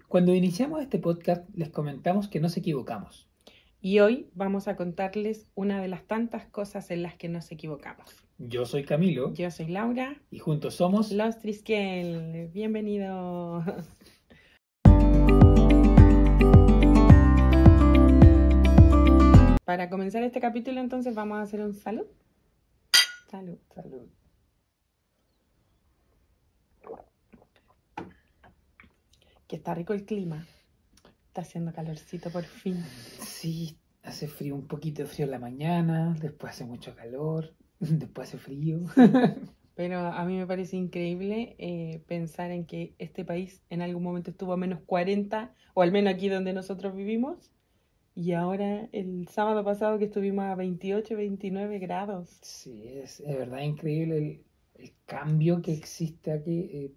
Cuando iniciamos este podcast les comentamos que nos equivocamos. Y hoy vamos a contarles una de las tantas cosas en las que nos equivocamos. Yo soy Camilo. Yo soy Laura. Y juntos somos Los Triskel. Bienvenidos. Para comenzar este capítulo entonces vamos a hacer un salud. Salud. Salud. Que está rico el clima. Está haciendo calorcito por fin. Sí, hace frío, un poquito de frío en la mañana, después hace mucho calor, después hace frío. Pero a mí me parece increíble pensar en que este país en algún momento estuvo a menos 40, o al menos aquí donde nosotros vivimos, y ahora el sábado pasado que estuvimos a 28, 29 grados. Sí, es verdad increíble el cambio que existe aquí.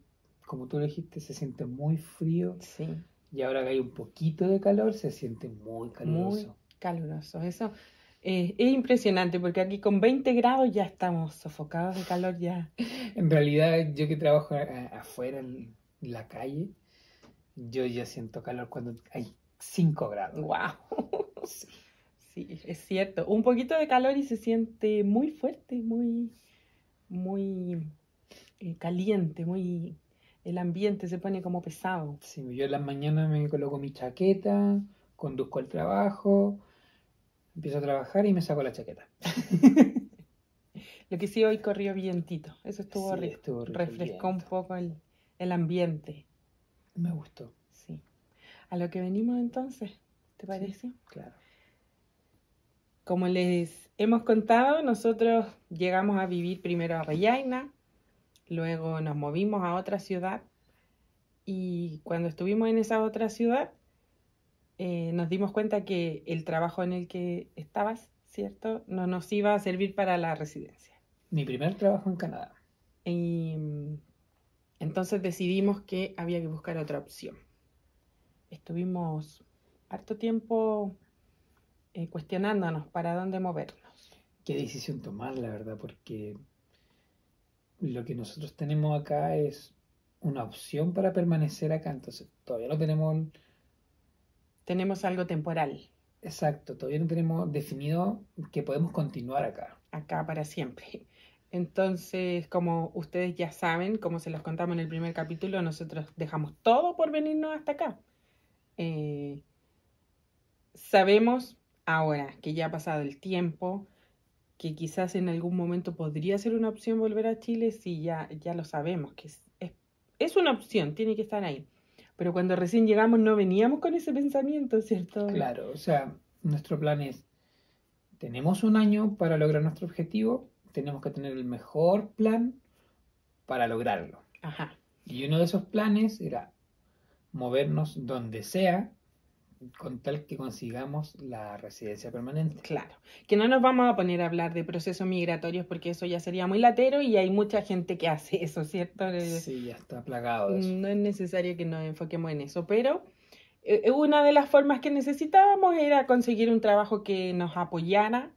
Como tú lo dijiste, se siente muy frío. Sí. Y ahora que hay un poquito de calor, se siente muy caluroso. Muy caluroso. Eso es impresionante porque aquí con 20 grados ya estamos sofocados de calor ya. En realidad, yo que trabajo afuera en la calle, yo ya siento calor cuando hay 5 grados. ¡Wow! Sí. Sí, es cierto. Un poquito de calor y se siente muy fuerte, muy caliente, el ambiente se pone como pesado. Sí, yo en las mañanas me coloco mi chaqueta, conduzco al trabajo, empiezo a trabajar y me saco la chaqueta. Lo que sí, hoy corrió vientito. Eso estuvo Sí, rico. estuvo rico Refrescó el un viento. poco el ambiente. Me gustó. Sí. A lo que venimos entonces, ¿te parece? Sí, claro. Como les hemos contado, nosotros llegamos a vivir primero a Rellaina, luego nos movimos a otra ciudad y cuando estuvimos en esa otra ciudad nos dimos cuenta que el trabajo en el que estabas, ¿cierto?, no nos iba a servir para la residencia. Mi primer trabajo en Canadá. Y entonces decidimos que había que buscar otra opción. Estuvimos harto tiempo cuestionándonos para dónde movernos. Qué decisión tomar, la verdad, porque lo que nosotros tenemos acá es una opción para permanecer acá, entonces todavía no tenemos... Tenemos algo temporal. Exacto, todavía no tenemos definido que podemos continuar acá. Acá para siempre. Entonces, como ustedes ya saben, como se los contamos en el primer capítulo, nosotros dejamos todo por venirnos hasta acá. Sabemos ahora que ya ha pasado el tiempo, que quizás en algún momento podría ser una opción volver a Chile, sí, ya lo sabemos, que es una opción, tiene que estar ahí. Pero cuando recién llegamos no veníamos con ese pensamiento, ¿cierto? Claro, o sea, nuestro plan es, tenemos un año para lograr nuestro objetivo, tenemos que tener el mejor plan para lograrlo. Ajá. Y uno de esos planes era movernos donde sea, con tal que consigamos la residencia permanente. Claro, que no nos vamos a poner a hablar de procesos migratorios porque eso ya sería muy latero y hay mucha gente que hace eso, ¿cierto? Sí, ya está plagado de eso. No es necesario que nos enfoquemos en eso, pero una de las formas que necesitábamos era conseguir un trabajo que nos apoyara,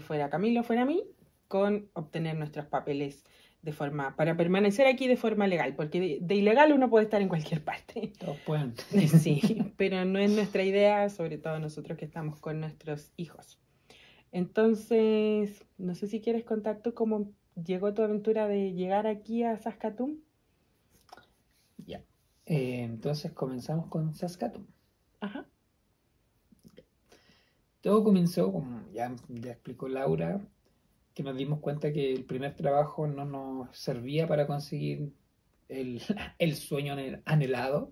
fuera Camilo, fuera mí, con obtener nuestros papeles para permanecer aquí de forma legal, porque de ilegal uno puede estar en cualquier parte. Todos pueden. Sí, pero no es nuestra idea, sobre todo nosotros que estamos con nuestros hijos. Entonces, no sé si quieres contar tú cómo llegó tu aventura de llegar aquí a Saskatoon. Ya. Entonces comenzamos con Saskatoon. Ajá. Todo comenzó, como ya explicó Laura, que nos dimos cuenta que el primer trabajo no nos servía para conseguir el sueño anhelado.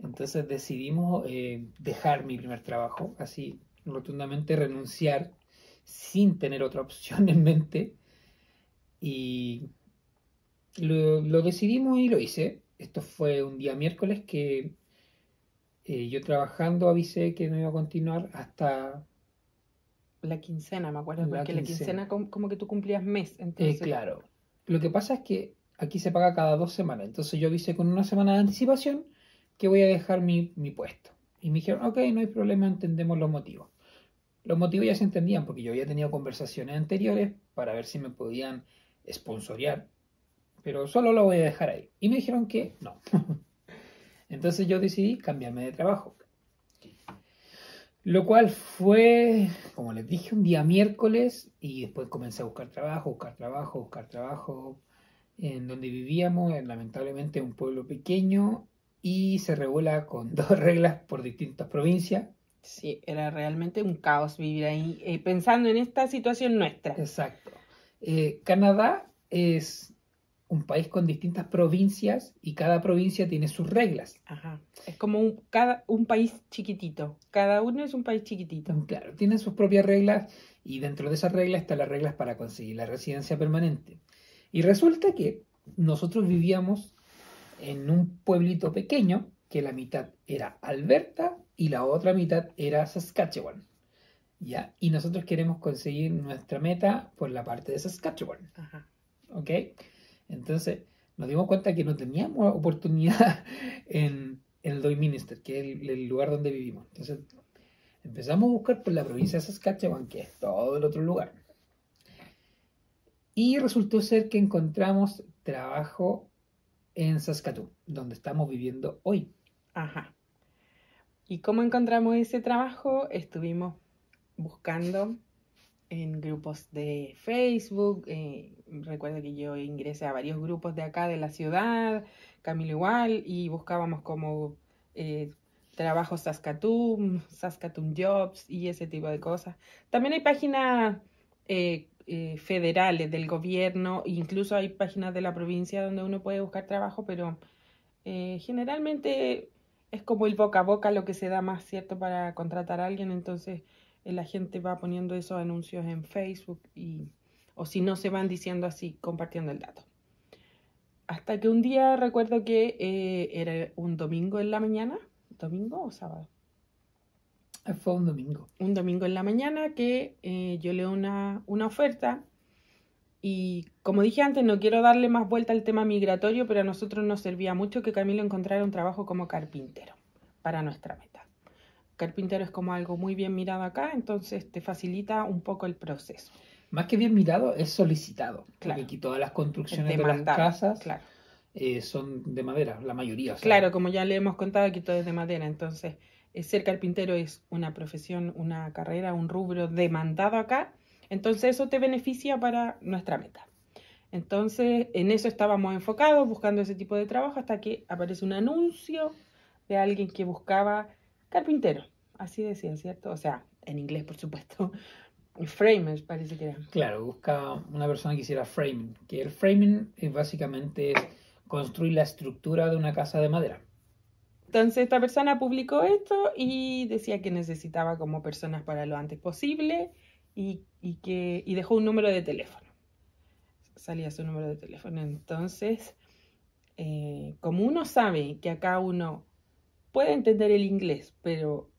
Entonces decidimos dejar mi primer trabajo, así rotundamente renunciar sin tener otra opción en mente. Y lo decidimos y lo hice. Esto fue un día miércoles que yo trabajando avisé que no iba a continuar hasta... La quincena, me acuerdo, La porque la quincena. quincena como que tú cumplías mes, entonces... Claro. Lo que pasa es que aquí se paga cada 2 semanas. Entonces yo avisé con una semana de anticipación que voy a dejar mi puesto. Y me dijeron, ok, no hay problema, entendemos los motivos. Los motivos ya se entendían porque yo había tenido conversaciones anteriores para ver si me podían sponsorear. Pero solo lo voy a dejar ahí. Y me dijeron que no. Entonces yo decidí cambiarme de trabajo. Lo cual fue, como les dije, un día miércoles y después comencé a buscar trabajo en donde vivíamos, lamentablemente un pueblo pequeño y se regula con dos reglas por distintas provincias. Sí, era realmente un caos vivir ahí, pensando en esta situación nuestra. Exacto. Canadá es un país con distintas provincias y cada provincia tiene sus reglas. Ajá. Es como un país chiquitito. Cada uno es un país chiquitito. Claro, tienen sus propias reglas y dentro de esas reglas están las reglas para conseguir la residencia permanente. Y resulta que nosotros vivíamos en un pueblito pequeño que la mitad era Alberta y la otra mitad era Saskatchewan. ¿Ya? Y nosotros queremos conseguir nuestra meta por la parte de Saskatchewan. Ajá. ¿Ok? Entonces nos dimos cuenta que no teníamos oportunidad en el Lloydminster, que es el lugar donde vivimos. Entonces empezamos a buscar por la provincia de Saskatchewan, que es todo el otro lugar. Y resultó ser que encontramos trabajo en Saskatoon, donde estamos viviendo hoy. Ajá. ¿Y cómo encontramos ese trabajo? Estuvimos buscando en grupos de Facebook. Recuerdo que yo ingresé a varios grupos de acá de la ciudad, Camilo igual, y buscábamos como trabajo Saskatoon Jobs y ese tipo de cosas. También hay páginas federales del gobierno, incluso hay páginas de la provincia donde uno puede buscar trabajo, pero generalmente es como el boca a boca lo que se da más, ¿cierto?, para contratar a alguien. Entonces la gente va poniendo esos anuncios en Facebook o si no se van diciendo así, compartiendo el dato. Hasta que un día recuerdo que era un domingo en la mañana. ¿Domingo o sábado? Fue un domingo. Un domingo en la mañana que yo leo una oferta y como dije antes, no quiero darle más vuelta al tema migratorio, pero a nosotros nos servía mucho que Camilo encontrara un trabajo como carpintero para nuestra meta. Carpintero es como algo muy bien mirado acá, entonces te facilita un poco el proceso. Más que bien mirado, es solicitado. Claro. Porque aquí todas las construcciones Demandado, de las casas claro. Son de madera, la mayoría. O sea, Claro, como ya le hemos contado, aquí todo es de madera. Entonces, ser carpintero es una profesión, una carrera, un rubro demandado acá. Entonces, eso te beneficia para nuestra meta. Entonces, en eso estábamos enfocados, buscando ese tipo de trabajo, hasta que aparece un anuncio de alguien que buscaba carpintero. Así decía, ¿cierto? O sea, en inglés, por supuesto. Framers, parece que era. Claro, busca una persona que hiciera framing. Que el framing es básicamente construir la estructura de una casa de madera. Entonces esta persona publicó esto y decía que necesitaba como personas para lo antes posible y dejó un número de teléfono. Salía su número de teléfono. Entonces, como uno sabe que acá uno puede entender el inglés, pero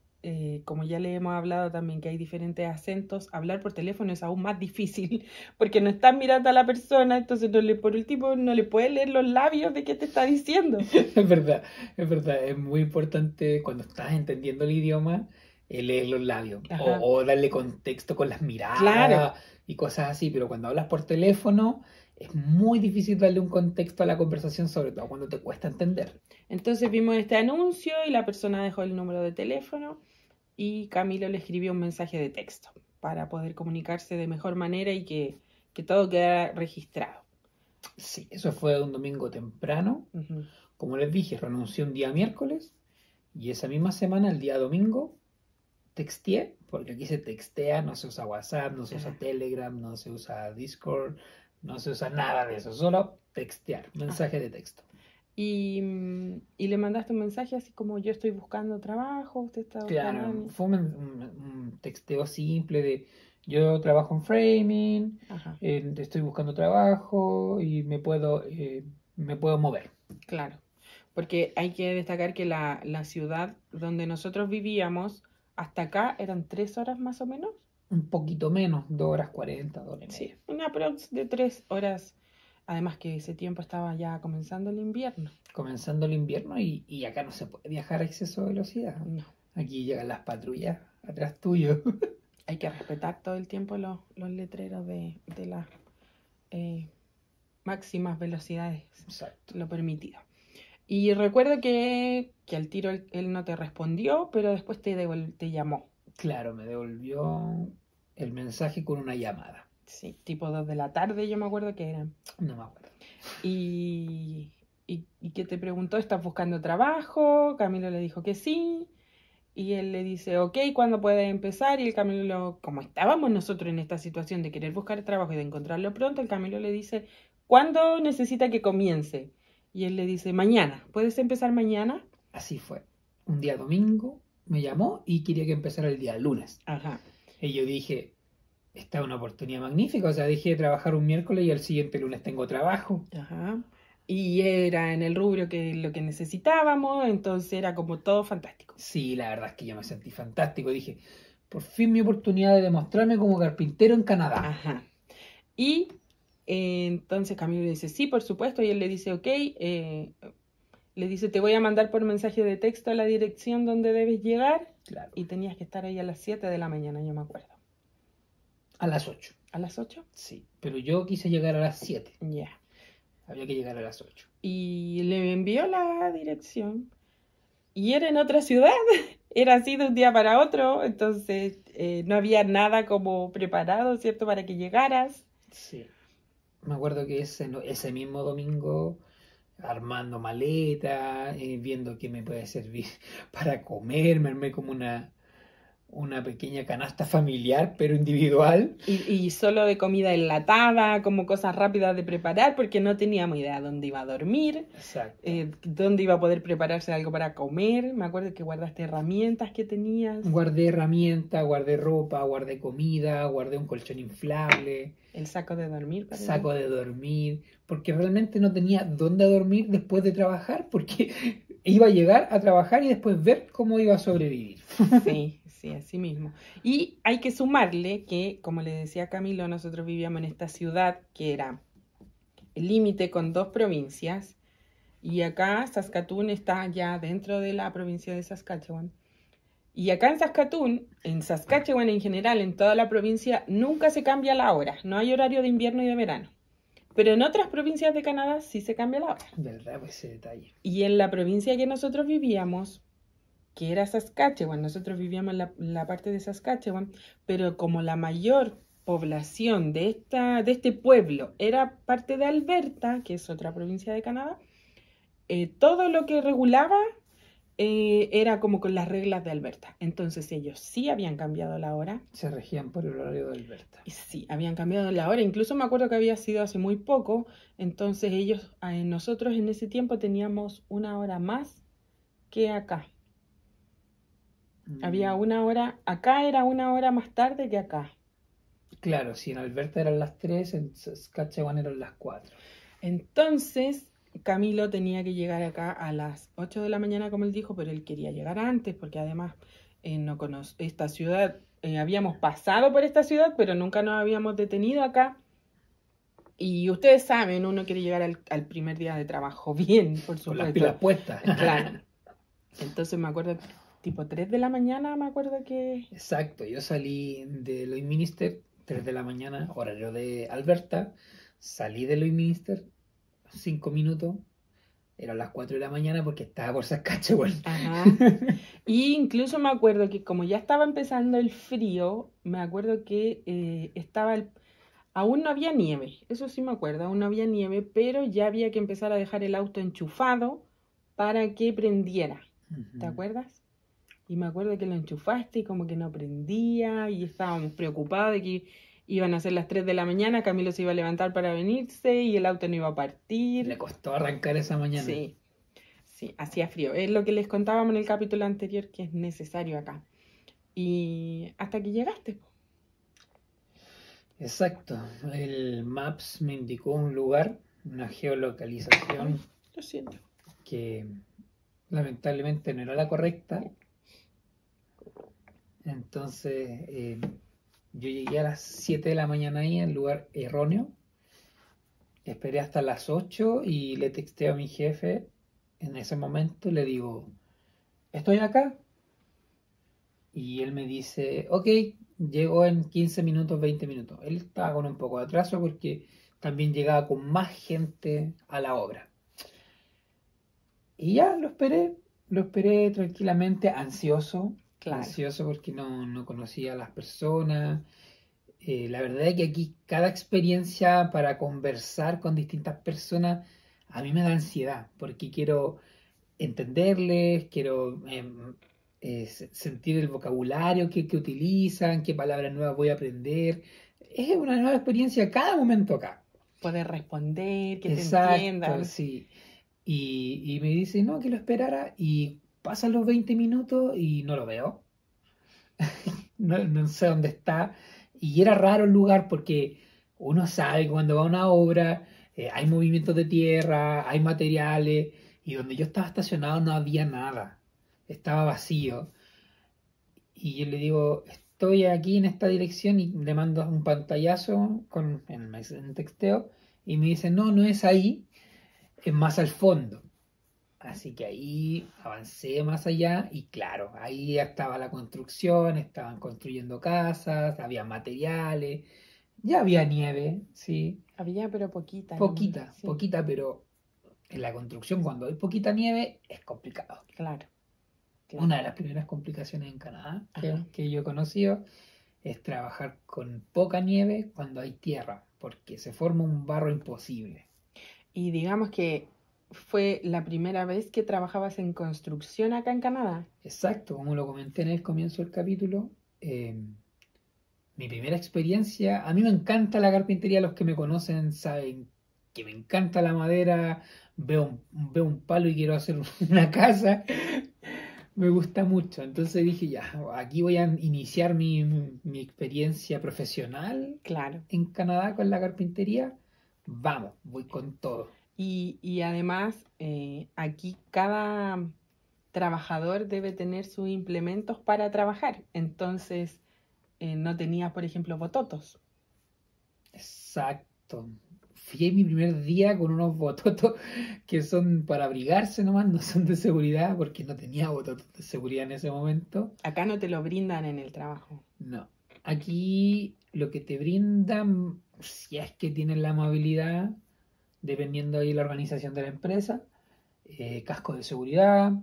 como ya le hemos hablado también que hay diferentes acentos, hablar por teléfono es aún más difícil porque no estás mirando a la persona, entonces por último no le puedes leer los labios de qué te está diciendo. Es verdad, es muy importante cuando estás entendiendo el idioma, leer los labios o darle contexto con las miradas, claro, y cosas así, pero cuando hablas por teléfono es muy difícil darle un contexto a la conversación, sobre todo cuando te cuesta entender. Entonces vimos este anuncio y la persona dejó el número de teléfono y Camilo le escribió un mensaje de texto para poder comunicarse de mejor manera y que todo quedara registrado. Sí, eso fue un domingo temprano. Como les dije, renuncié un día miércoles y esa misma semana, el día domingo, texteé, porque aquí se textea, no se usa WhatsApp, no se usa Telegram, no se usa Discord, no se usa nada de eso, solo textear, mensaje de texto. Y le mandaste un mensaje así como yo estoy buscando trabajo, usted está buscando... Claro, fue un texteo simple de yo trabajo en framing, estoy buscando trabajo y me puedo mover. Claro, porque hay que destacar que la ciudad donde nosotros vivíamos, hasta acá eran 3 horas más o menos. Un poquito menos, 2 horas 40, 2 horas y media. Sí, una aprox de 3 horas. Además que ese tiempo estaba ya comenzando el invierno. Comenzando el invierno y acá no se puede viajar a exceso de velocidad. No. Aquí llegan las patrullas atrás tuyo. Hay que respetar todo el tiempo los letreros de las máximas velocidades. Exacto. Lo permitido. Y recuerdo que al tiro él no te respondió, pero después te llamó. Claro, me devolvió el mensaje con una llamada. Sí, tipo 2 de la tarde, yo me acuerdo que eran. No me acuerdo. Y que te preguntó, ¿estás buscando trabajo? Camilo le dijo que sí. Y él le dice, ok, ¿cuándo puedes empezar? Y el Camilo, como estábamos nosotros en esta situación de querer buscar trabajo y de encontrarlo pronto, el Camilo le dice, ¿cuándo necesita que comience? Y él le dice, mañana, ¿puedes empezar mañana? Así fue. Un día domingo me llamó y quería que empezara el día lunes. Ajá. Y yo dije, esta es una oportunidad magnífica. O sea, dejé de trabajar un miércoles y el siguiente lunes tengo trabajo. Ajá. Y era en el rubro que lo que necesitábamos, entonces era como todo fantástico. Sí, la verdad es que yo me sentí fantástico. Dije, por fin mi oportunidad de demostrarme como carpintero en Canadá. Ajá. Y entonces Camilo le dice, sí, por supuesto, y él le dice, ok, le dice, te voy a mandar por mensaje de texto la dirección donde debes llegar. Claro. Y tenías que estar ahí a las 7 de la mañana, yo me acuerdo. A las 8. ¿A las 8? Sí, pero yo quise llegar a las 7. Ya. Había que llegar a las 8. Y le envió la dirección. Y era en otra ciudad. Era así de un día para otro. Entonces no había nada como preparado, ¿cierto? Para que llegaras. Sí. Me acuerdo que ese mismo domingo, armando maleta, viendo qué me puede servir para comer, me armé como una pequeña canasta familiar, pero individual. Y solo de comida enlatada, como cosas rápidas de preparar, porque no teníamos idea dónde iba a dormir, Exacto. dónde iba a poder prepararse algo para comer. Me acuerdo que guardaste herramientas que tenías. Guardé herramientas, guardé ropa, guardé comida, guardé un colchón inflable, El saco de dormir. saco de dormir, porque realmente no tenía dónde dormir después de trabajar, porque iba a llegar a trabajar y después ver cómo iba a sobrevivir. Sí, sí, así mismo. Y hay que sumarle que, como le decía Camilo, nosotros vivíamos en esta ciudad que era el límite con 2 provincias, y acá Saskatoon está ya dentro de la provincia de Saskatchewan. Y acá en Saskatchewan en general, en toda la provincia, nunca se cambia la hora. No hay horario de invierno y de verano. Pero en otras provincias de Canadá sí se cambia la hora. ¿Verdad? Pues ese detalle. Y en la provincia que nosotros vivíamos, que era Saskatchewan, nosotros vivíamos en la parte de Saskatchewan, pero como la mayor población de este pueblo era parte de Alberta, que es otra provincia de Canadá, todo lo que regulaba era como con las reglas de Alberta. Entonces ellos sí habían cambiado la hora. Se regían por el horario de Alberta. Sí, habían cambiado la hora. Incluso me acuerdo que había sido hace muy poco. Entonces nosotros en ese tiempo teníamos 1 hora más que acá. Había 1 hora, acá era 1 hora más tarde que acá. Claro, si en Alberta eran las 3, en Saskatchewan eran las 4. Entonces Camilo tenía que llegar acá a las 8 de la mañana, como él dijo, pero él quería llegar antes porque además no conoce esta ciudad. Habíamos pasado por esta ciudad, pero nunca nos habíamos detenido acá. Y ustedes saben, uno quiere llegar al primer día de trabajo bien, por Con las supuesto. pilas puestas. Claro. Entonces me acuerdo, tipo 3 de la mañana, me acuerdo que... Exacto, yo salí de Lloydminster 3 de la mañana, horario de Alberta. Salí de Lloydminster 5 minutos. Eran las 4 de la mañana porque estaba por Saskatchewan. Ajá. Y incluso me acuerdo que como ya estaba empezando el frío, me acuerdo que aún no había nieve, eso sí me acuerdo, aún no había nieve, pero ya había que empezar a dejar el auto enchufado para que prendiera. ¿Te acuerdas? Y me acuerdo que lo enchufaste y como que no prendía y estábamos preocupados de que iban a ser las 3 de la mañana, Camilo se iba a levantar para venirse y el auto no iba a partir. Le costó arrancar esa mañana. Sí, sí, hacía frío. Es lo que les contábamos en el capítulo anterior que es necesario acá. Y hasta que llegaste. Exacto. El Maps me indicó un lugar, una geolocalización Lo siento. que lamentablemente no era la correcta. Entonces yo llegué a las 7 de la mañana ahí al lugar erróneo. Esperé hasta las 8 y le texté a mi jefe en ese momento. Le digo, estoy acá. Y él me dice, ok, llego en 15 minutos, 20 minutos. Él estaba con un poco de atraso porque también llegaba con más gente a la obra. Y ya lo esperé tranquilamente, ansioso, Claro. ansioso porque no conocía a las personas. La verdad es que aquí cada experiencia para conversar con distintas personas a mí me da ansiedad, porque quiero entenderles, quiero sentir el vocabulario que utilizan, qué palabras nuevas voy a aprender. Es una nueva experiencia cada momento acá. Poder responder, que te Exacto, entiendan. sí. Y me dice, no, que lo esperara. Y pasan los 20 minutos y no lo veo. No sé dónde está. Y era raro el lugar porque uno sabe que cuando va a una obra hay movimientos de tierra, hay materiales. Y donde yo estaba estacionado no había nada. Estaba vacío. Y yo le digo, estoy aquí en esta dirección y le mando un pantallazo en texteo. Y me dice, no es ahí, es más al fondo. Así que ahí avancé más allá y claro, ahí ya estaba la construcción, estaban construyendo casas, había materiales, ya había nieve, sí, Había, pero poquita nomás. poquita, Sí, poquita, pero en la construcción cuando hay poquita nieve es complicado. claro, claro. Una de las primeras complicaciones en Canadá Ajá. que yo he conocido es trabajar con poca nieve cuando hay tierra, porque se forma un barro imposible. Y digamos que fue la primera vez que trabajabas en construcción acá en Canadá. Exacto, como lo comenté en el comienzo del capítulo, mi primera experiencia, a mí me encanta la carpintería, los que me conocen saben que me encanta la madera, veo un palo y quiero hacer una casa, me gusta mucho, entonces dije ya, aquí voy a iniciar mi experiencia profesional Claro. en Canadá con la carpintería, vamos, voy con todo. Y además, aquí cada trabajador debe tener sus implementos para trabajar. Entonces, no tenías, por ejemplo, bototos. Exacto. Fui mi primer día con unos bototos que son para abrigarse nomás, no son de seguridad, porque no tenía bototos de seguridad en ese momento. Acá no te lo brindan en el trabajo. No. Aquí lo que te brindan, si es que tienen la amabilidad, dependiendo ahí la organización de la empresa, cascos de seguridad,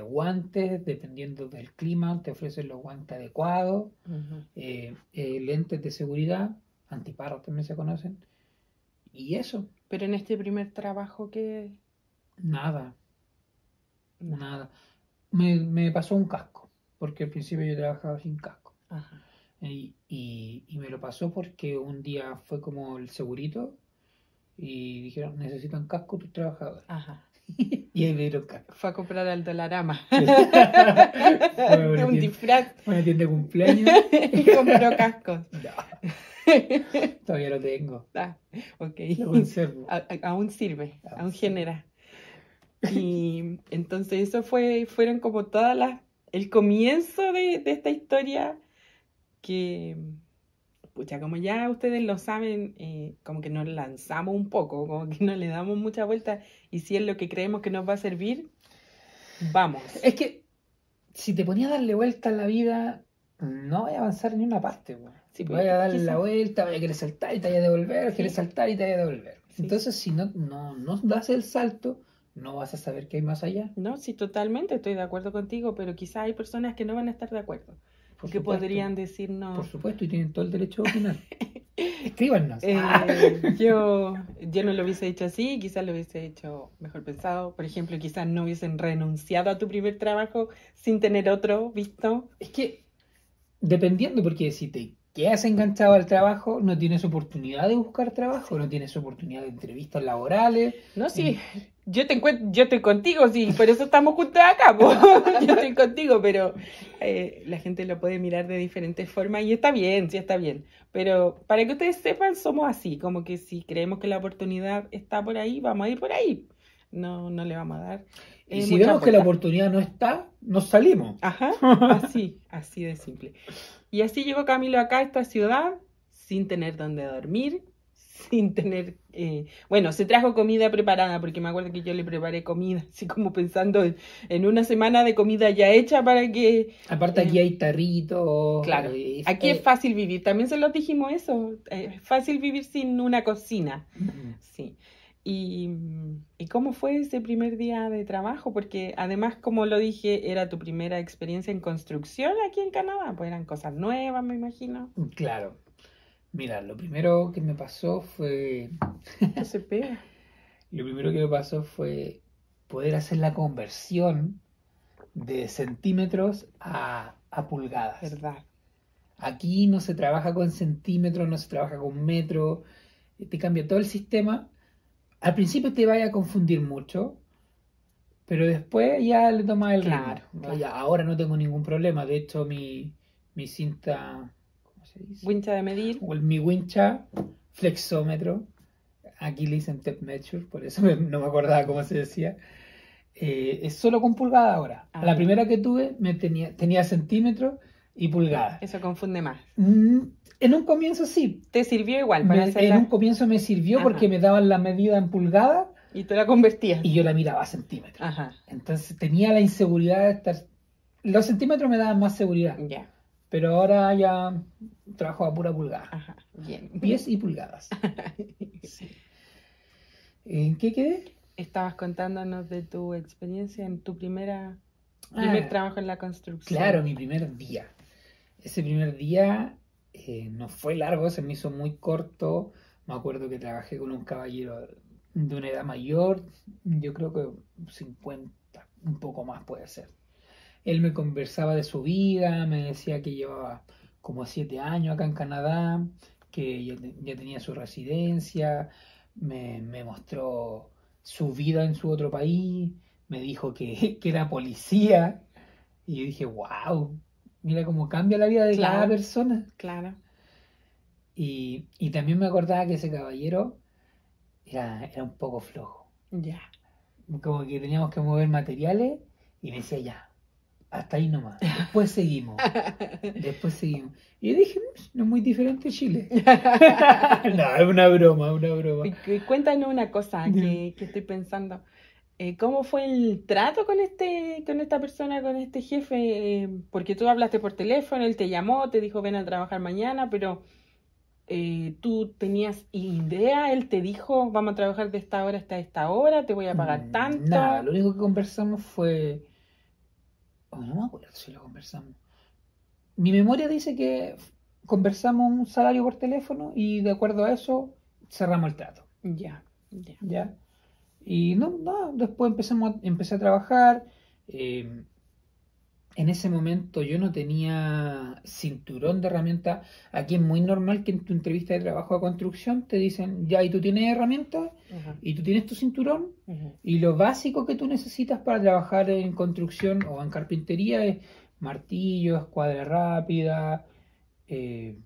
guantes, dependiendo del clima, te ofrecen los guantes adecuados, lentes de seguridad, antiparras también se conocen. Y eso, Pero en este primer trabajo que... nada, No. nada. Me pasó un casco, porque al principio yo trabajaba sin casco. Ajá. Y me lo pasó porque un día fue como el segurito y dijeron, necesitan casco tus trabajadores. Ajá. Y ahí me dieron casco. Fue a comprar al Dolarama. Fue Un disfraz. una tienda de cumpleaños. Y compró cascos. No, todavía lo tengo. Ah, ok. Lo conservo. Aún sirve, Ah, aún sí. genera. Y entonces eso fueron como el comienzo de esta historia que, pucha, como ya ustedes lo saben, como que nos lanzamos un poco, como que no le damos mucha vuelta y si es lo que creemos que nos va a servir, vamos. Es que si te ponía a darle vuelta a la vida, no voy a avanzar ni una parte. Sí, Voy a darle quizás- la vuelta, voy a querer saltar y te voy a devolver, Sí. querer saltar y te voy a devolver. Sí. Entonces, si no das el salto, no vas a saber qué hay más allá. No, sí, totalmente estoy de acuerdo contigo, pero quizás hay personas que no van a estar de acuerdo, Por que supuesto, podrían decirnos... por supuesto, y tienen todo el derecho a opinar. Escríbanos. Yo no lo hubiese hecho así, quizás lo hubiese hecho mejor pensado. Por ejemplo, quizás no hubiesen renunciado a tu primer trabajo sin tener otro visto. Es que, dependiendo, porque si te quedas enganchado al trabajo, no tienes oportunidad de buscar trabajo, no tienes oportunidad de entrevistas laborales. No, sí, yo estoy contigo, sí, por eso estamos juntos acá, po. Yo estoy contigo, pero la gente lo puede mirar de diferentes formas y está bien, sí está bien. Pero para que ustedes sepan, somos así, como que si creemos que la oportunidad está por ahí, vamos a ir por ahí. No le vamos a dar. Y si mucha vemos que la vuelta. oportunidad no está, nos salimos. Ajá, así de simple. Y así llegó Camilo acá a esta ciudad sin tener dónde dormir, sin tener... bueno, se trajo comida preparada, porque me acuerdo que yo le preparé comida, así como pensando en una semana de comida ya hecha para que... Aparte aquí hay tarritos. Claro, aquí es fácil vivir, también se los dijimos eso, es fácil vivir sin una cocina, sí. ¿Y cómo fue ese primer día de trabajo? Porque además, como lo dije, era tu primera experiencia en construcción aquí en Canadá, pues eran cosas nuevas, me imagino. Claro, mira, lo primero que me pasó fue, No se pega, lo primero que me pasó fue poder hacer la conversión de centímetros a pulgadas. ¿verdad? Aquí no se trabaja con centímetros, no se trabaja con metros, te cambia todo el sistema. Al principio te vaya a confundir mucho, pero después ya le tomas el ritmo. Claro, ¿No? claro. Ya, ahora no tengo ningún problema. De hecho, mi cinta, ¿cómo se dice? Wincha de medir. O mi wincha, flexómetro, aquí le dicen tape measure, por eso no me acordaba cómo se decía. Es solo con pulgada ahora. Ah, La ya. primera que tuve tenía centímetros y pulgadas. Eso confunde más. En un comienzo sí. ¿Te sirvió igual para En hacerla? un comienzo me sirvió Ajá. porque me daban la medida en pulgadas Y tú la convertías. y yo la miraba a centímetros. Ajá, Entonces tenía la inseguridad de estar... Los centímetros me daban más seguridad, ya. pero ahora ya trabajo a pura pulgada. Ajá, bien. Pies y pulgadas. Sí. ¿En qué quedé? Estabas contándonos de tu experiencia en tu primer Ah, trabajo en la construcción. claro, mi primer día. Ese primer día no fue largo, se me hizo muy corto. Me acuerdo que trabajé con un caballero de una edad mayor, yo creo que 50, un poco más puede ser. Él me conversaba de su vida, me decía que llevaba como 7 años acá en Canadá, que ya tenía su residencia, me mostró su vida en su otro país, me dijo que era policía, y yo dije, wow, mira cómo cambia la vida de cada Claro, persona. claro. Y también me acordaba que ese caballero era un poco flojo, Ya. como que teníamos que mover materiales y me decía ya. Hasta ahí nomás. Después seguimos. Después seguimos. Y yo dije, no es muy diferente Chile. No, es una broma, una broma. Cuéntanos una cosa que estoy pensando. ¿Cómo fue el trato con esta persona, con este jefe? Porque tú hablaste por teléfono, él te llamó, te dijo ven a trabajar mañana, pero tú tenías idea, él te dijo vamos a trabajar de esta hora hasta esta hora, te voy a pagar tanto. Nada, lo único que conversamos fue... Oh, no me acuerdo si lo conversamos. Mi memoria dice que conversamos un salario por teléfono y de acuerdo a eso cerramos el trato. Ya, ya. ¿Ya? Y no, después empecé a trabajar. En ese momento yo no tenía cinturón de herramientas. Aquí es muy normal que en tu entrevista de trabajo a construcción te dicen, ya, y tú tienes herramientas, Ajá, y tú tienes tu cinturón, ajá. y lo básico que tú necesitas para trabajar en construcción o en carpintería es martillo, escuadra rápida, eh,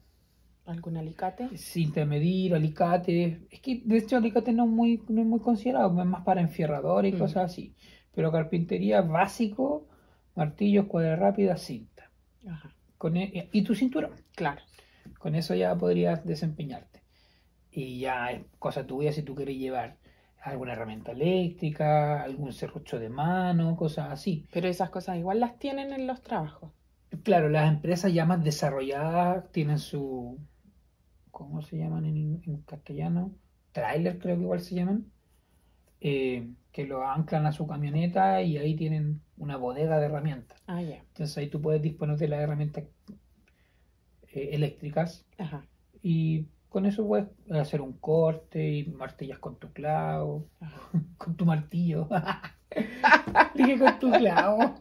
¿Algún alicate? cinta de medir, alicate. Es que de hecho alicate no es muy considerado, es más para enfierradores y Ujú. cosas así. Pero carpintería básico, martillo, escuadra rápida, cinta. Ajá, Y tu cinturón. claro. Con eso ya podrías desempeñarte. Y ya es cosa tuya si tú quieres llevar alguna herramienta eléctrica, algún serrucho de mano, cosas así. Pero esas cosas igual las tienen en los trabajos. Claro, las empresas ya más desarrolladas tienen su, ¿cómo se llaman en castellano? Trailer creo que igual se llaman. Que lo anclan a su camioneta y ahí tienen una bodega de herramientas. Ah, ya. Entonces ahí tú puedes disponer de las herramientas eléctricas Ajá, y con eso puedes hacer un corte y martillas con tu clavo, ajá. con tu martillo. Dije con tu clavo.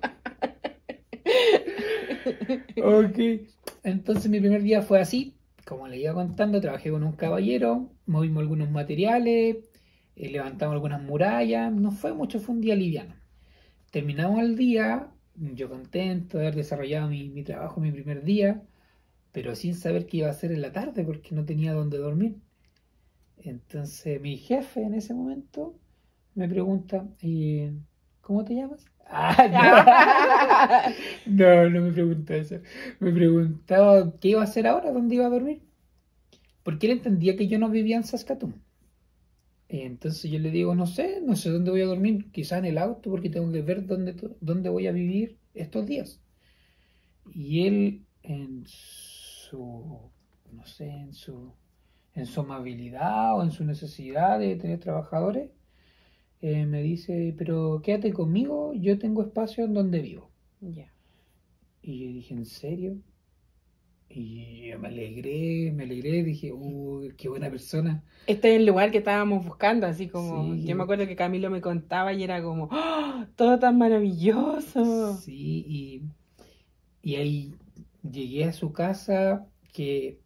Ok. Entonces mi primer día fue así. Como le iba contando, trabajé con un caballero, movimos algunos materiales, levantamos algunas murallas. No fue mucho, fue un día liviano. Terminamos el día, yo contento de haber desarrollado mi trabajo mi primer día, pero sin saber qué iba a hacer en la tarde porque no tenía dónde dormir. Entonces mi jefe en ese momento me pregunta, ¿cómo te llamas? No me preguntó eso. Me preguntaba qué iba a hacer ahora, dónde iba a dormir. Porque él entendía que yo no vivía en Saskatoon. Entonces yo le digo, no sé dónde voy a dormir, quizás en el auto, porque tengo que ver dónde voy a vivir estos días. Y él no sé, en en su amabilidad o en su necesidad de tener trabajadores, me dice, pero quédate conmigo, yo tengo espacio en donde vivo. Ya. Y yo dije, ¿en serio? Y yo me alegré, dije, qué buena persona. Este es el lugar que estábamos buscando, así como, Sí, yo me acuerdo que Camilo me contaba y era como, ¡oh, todo tan maravilloso! sí, y ahí llegué a su casa, que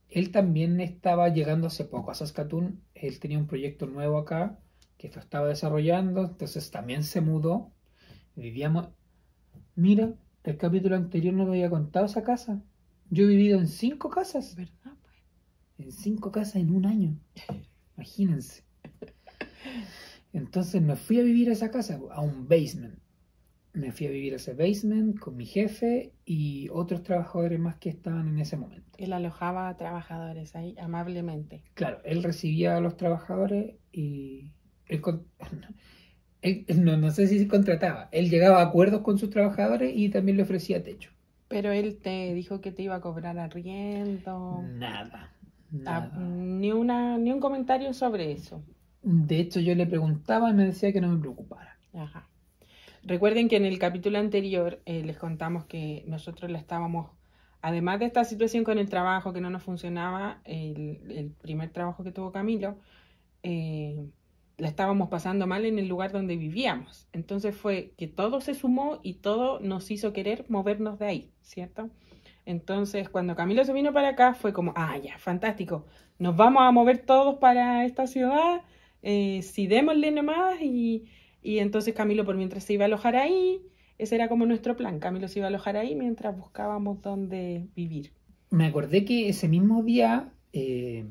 él también estaba llegando hace poco a Saskatoon, él tenía un proyecto nuevo acá, que lo estaba desarrollando, entonces también se mudó, vivíamos, mira, el capítulo anterior no te había contado esa casa, yo he vivido en 5 casas, ¿Verdad? en 5 casas en un año, imagínense. Entonces me fui a vivir a esa casa, a un basement. Me fui a vivir a ese basement con mi jefe y otros trabajadores más que estaban en ese momento. Él alojaba a trabajadores ahí amablemente. Claro, él recibía a los trabajadores y él, no sé si se contrataba. Él llegaba a acuerdos con sus trabajadores y también le ofrecía techo. Pero él te dijo que te iba a cobrar arriendo. Nada, Ni un comentario sobre eso. De hecho, yo le preguntaba y me decía que no me preocupara. Ajá. Recuerden que en el capítulo anterior les contamos que nosotros la estábamos, además de esta situación con el trabajo que no nos funcionaba, el primer trabajo que tuvo Camilo, la estábamos pasando mal en el lugar donde vivíamos. Entonces fue que todo se sumó y todo nos hizo querer movernos de ahí, ¿cierto? Entonces cuando Camilo se vino para acá fue como, ya, fantástico, nos vamos a mover todos para esta ciudad, sí, démosle nomás y entonces Camilo por mientras se iba a alojar ahí, ese era como nuestro plan, Camilo se iba a alojar ahí mientras buscábamos dónde vivir. Me acordé que ese mismo día, ese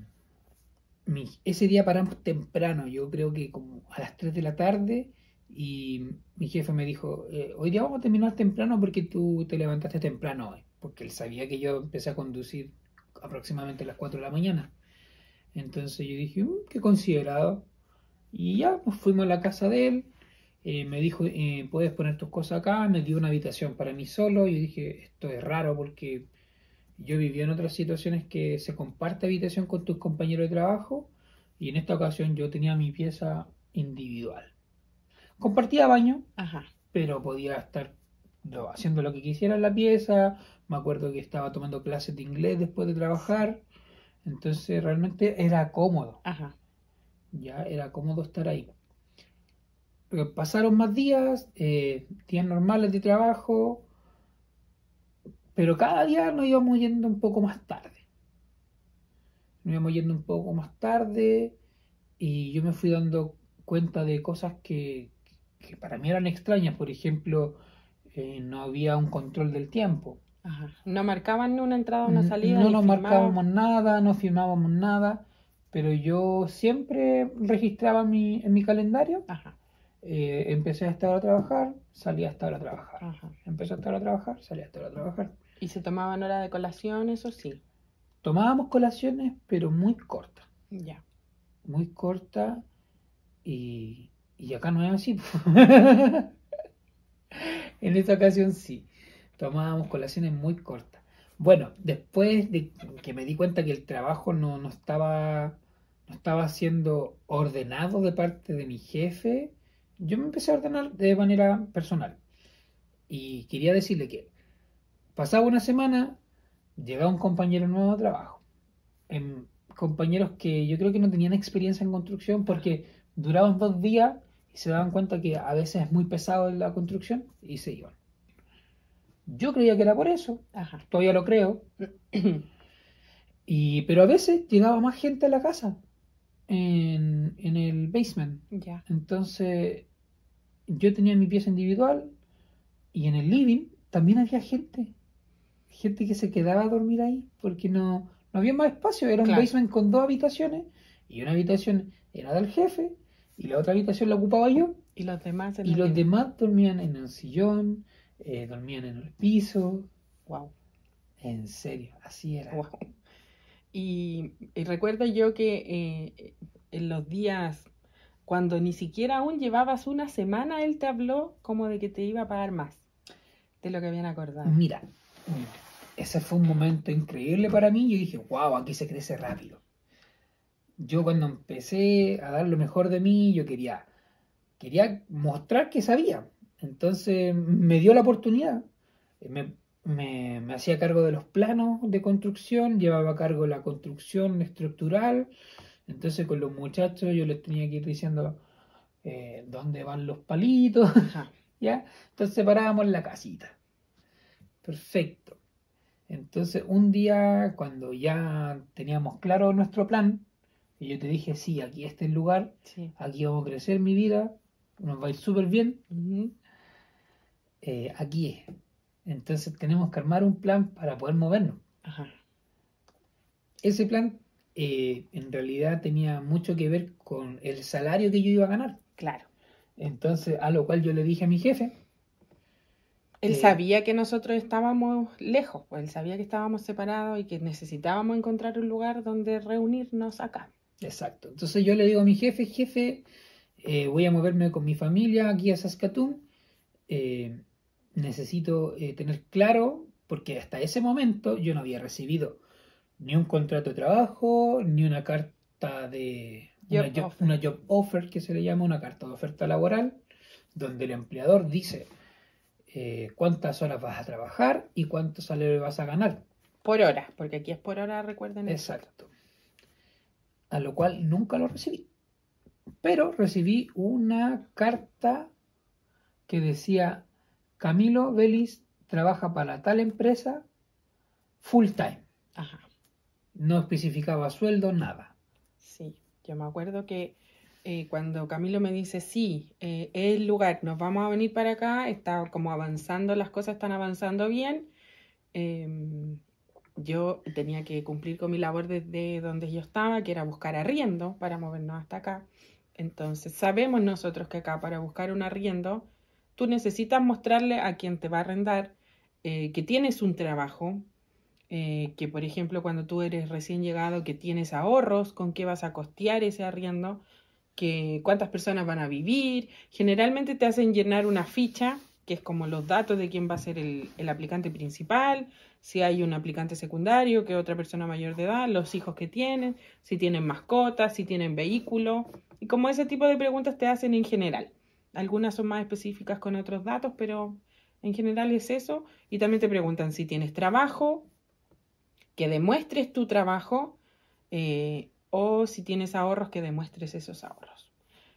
día paramos temprano, yo creo que como a las 3 de la tarde, y mi jefe me dijo, hoy día vamos a terminar temprano porque tú te levantaste temprano hoy, porque él sabía que yo empecé a conducir aproximadamente a las 4 de la mañana. Entonces yo dije, qué considerado. Y ya, nos fuimos a la casa de él. Me dijo, puedes poner tus cosas acá. Me dio una habitación para mí solo. Yo dije, esto es raro porque yo viví en otras situaciones que se comparte habitación con tus compañeros de trabajo. Y en esta ocasión yo tenía mi pieza individual. Compartía baño, Ajá. pero podía estar haciendo lo que quisiera en la pieza. Me acuerdo que estaba tomando clases de inglés después de trabajar. Entonces realmente era cómodo. Ajá. Ya era cómodo estar ahí. Pasaron más días, días normales de trabajo, pero cada día nos íbamos yendo un poco más tarde. Nos íbamos yendo un poco más tarde y yo me fui dando cuenta de cosas que para mí eran extrañas. Por ejemplo, no había un control del tiempo. Ajá. No marcaban ni una entrada o una salida. No ni nos firmaban. marcábamos nada, no firmábamos nada, pero yo siempre registraba en mi calendario. Ajá. Empecé a estar a trabajar, salí a estar a trabajar. Ajá. Empecé a estar a trabajar, salí a estar a trabajar. ¿Y se tomaban hora de colación, eso sí? Tomábamos colaciones, pero muy cortas. Ya. Muy cortas y acá no es así. En esta ocasión sí. Tomábamos colaciones muy cortas. Bueno, después de que me di cuenta que el trabajo no estaba siendo ordenado de parte de mi jefe, yo me empecé a ordenar de manera personal. Y quería decirle que pasaba una semana, llegaba un compañero nuevo de trabajo. Compañeros que yo creo que no tenían experiencia en construcción porque duraban 2 días y se daban cuenta que a veces es muy pesado en la construcción y se iban. Yo creía que era por eso, Ajá. todavía lo creo, pero a veces llegaba más gente a la casa, en el basement. Ya. Entonces yo tenía mi pieza individual y en el living también había gente que se quedaba a dormir ahí porque no había más espacio, era un Claro. basement con 2 habitaciones y una habitación era del jefe y la otra habitación la ocupaba yo Y los demás en y el los living. demás dormían en el sillón, dormían en el piso. Wow. En serio, así era. Wow. Y recuerdo yo que en los días, cuando ni siquiera aún llevabas una semana, él te habló como de que te iba a pagar más de lo que habían acordado. Mira, ese fue un momento increíble para mí. Yo dije, wow, aquí se crece rápido. yo cuando empecé a dar lo mejor de mí, yo quería mostrar que sabía. Entonces me dio la oportunidad. Me hacía cargo de los planos de construcción, llevaba a cargo la construcción estructural. Entonces con los muchachos yo les tenía que ir diciendo dónde van los palitos, Ajá. ¿ya? Entonces separábamos la casita. Perfecto. Entonces un día cuando ya teníamos claro nuestro plan, y yo te dije, sí, aquí este es el lugar, Sí. aquí vamos a crecer mi vida, nos va a ir súper bien, Ujú. aquí es. Entonces tenemos que armar un plan para poder movernos. Ajá. Ese plan en realidad tenía mucho que ver con el salario que yo iba a ganar. Claro. Entonces, a lo cual yo le dije a mi jefe, Él eh, sabía que nosotros estábamos lejos, pues él sabía que estábamos separados y que necesitábamos encontrar un lugar donde reunirnos acá. exacto. Entonces yo le digo a mi jefe, jefe, voy a moverme con mi familia aquí a Saskatoon. eh, Necesito tener claro, porque hasta ese momento yo no había recibido ni un contrato de trabajo, ni una carta de Job offer. una job offer que se le llama, una carta de oferta laboral, donde el empleador dice cuántas horas vas a trabajar y cuánto salario vas a ganar. Por hora, porque aquí es por hora, recuerden eso. Exacto. A lo cual nunca lo recibí. Pero recibí una carta que decía, Camilo Vélez trabaja para tal empresa full time. Ajá. No especificaba sueldo, nada. Sí, yo me acuerdo que cuando Camilo me dice, sí, es el lugar, nos vamos a venir para acá, está como avanzando, las cosas están avanzando bien. em, yo tenía que cumplir con mi labor desde donde yo estaba, que era buscar arriendo para movernos hasta acá. Entonces, sabemos nosotros que acá para buscar un arriendo, tú necesitas mostrarle a quien te va a arrendar que tienes un trabajo, que por ejemplo cuando tú eres recién llegado, que tienes ahorros, con qué vas a costear ese arriendo, que cuántas personas van a vivir. Generalmente te hacen llenar una ficha, que es como los datos de quién va a ser el aplicante principal, si hay un aplicante secundario, que es otra persona mayor de edad, los hijos que tienen, si tienen mascotas, si tienen vehículo, y como ese tipo de preguntas te hacen en general. Algunas son más específicas con otros datos, pero en general es eso. Y también te preguntan si tienes trabajo, que demuestres tu trabajo, o si tienes ahorros, que demuestres esos ahorros.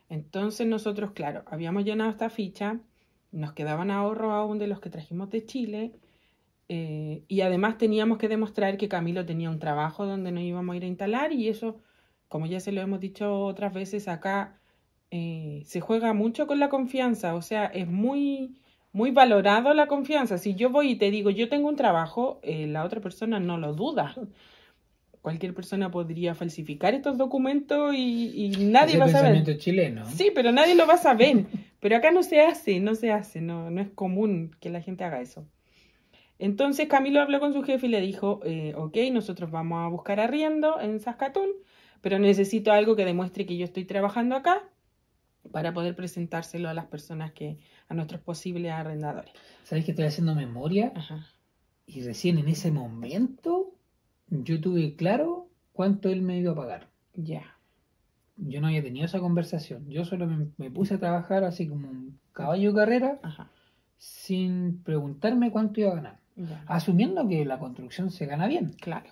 Entonces nosotros, claro, habíamos llenado esta ficha, nos quedaban ahorros aún de los que trajimos de Chile, y además teníamos que demostrar que Camilo tenía un trabajo donde nos íbamos a ir a instalar, y eso, como ya se lo hemos dicho otras veces acá, se juega mucho con la confianza, o sea, es muy valorado la confianza. Si yo voy y te digo, yo tengo un trabajo, la otra persona no lo duda. Cualquier persona podría falsificar estos documentos y nadie Ese va a saber. pensamiento chileno. Sí, pero nadie lo va a saber. Pero acá no se hace, no se hace, no es común que la gente haga eso. Entonces Camilo habló con su jefe y le dijo, ok, nosotros vamos a buscar arriendo en Saskatoon, pero necesito algo que demuestre que yo estoy trabajando acá para poder presentárselo a las personas a nuestros posibles arrendadores. ¿Sabes que estoy haciendo memoria? Ajá, Y recién en ese momento yo tuve claro cuánto él me iba a pagar. ya, Yo no había tenido esa conversación. Yo solo me puse a trabajar así como un caballo de carrera ajá, sin preguntarme cuánto iba a ganar. ya, Asumiendo que la construcción se gana bien. claro.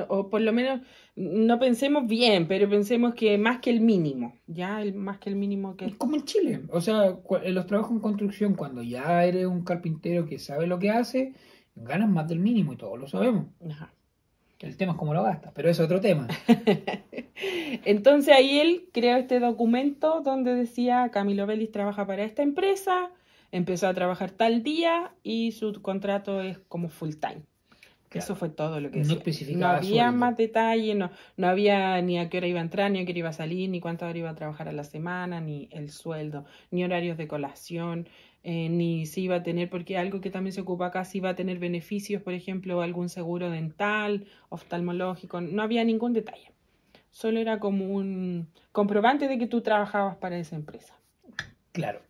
O por lo menos no pensemos bien, pero pensemos que más que el mínimo, ya, más que el mínimo que... Como en Chile. O sea, en los trabajos en construcción, cuando ya eres un carpintero que sabe lo que hace, ganas más del mínimo y todos lo sabemos. Ajá. El tema es cómo lo gastas, pero es otro tema. Entonces ahí él creó este documento donde decía Camilo Vélez trabaja para esta empresa, empezó a trabajar tal día y su contrato es como full time. Claro. Eso fue todo lo que No decía. especificaba No había sueldo. más detalle, no había ni a qué hora iba a entrar, ni a qué hora iba a salir, ni cuántas horas iba a trabajar a la semana, ni el sueldo, ni horarios de colación, ni si iba a tener, porque algo que también se ocupa acá, si iba a tener beneficios, por ejemplo, algún seguro dental, oftalmológico, no había ningún detalle. Solo era como un comprobante de que tú trabajabas para esa empresa. Claro.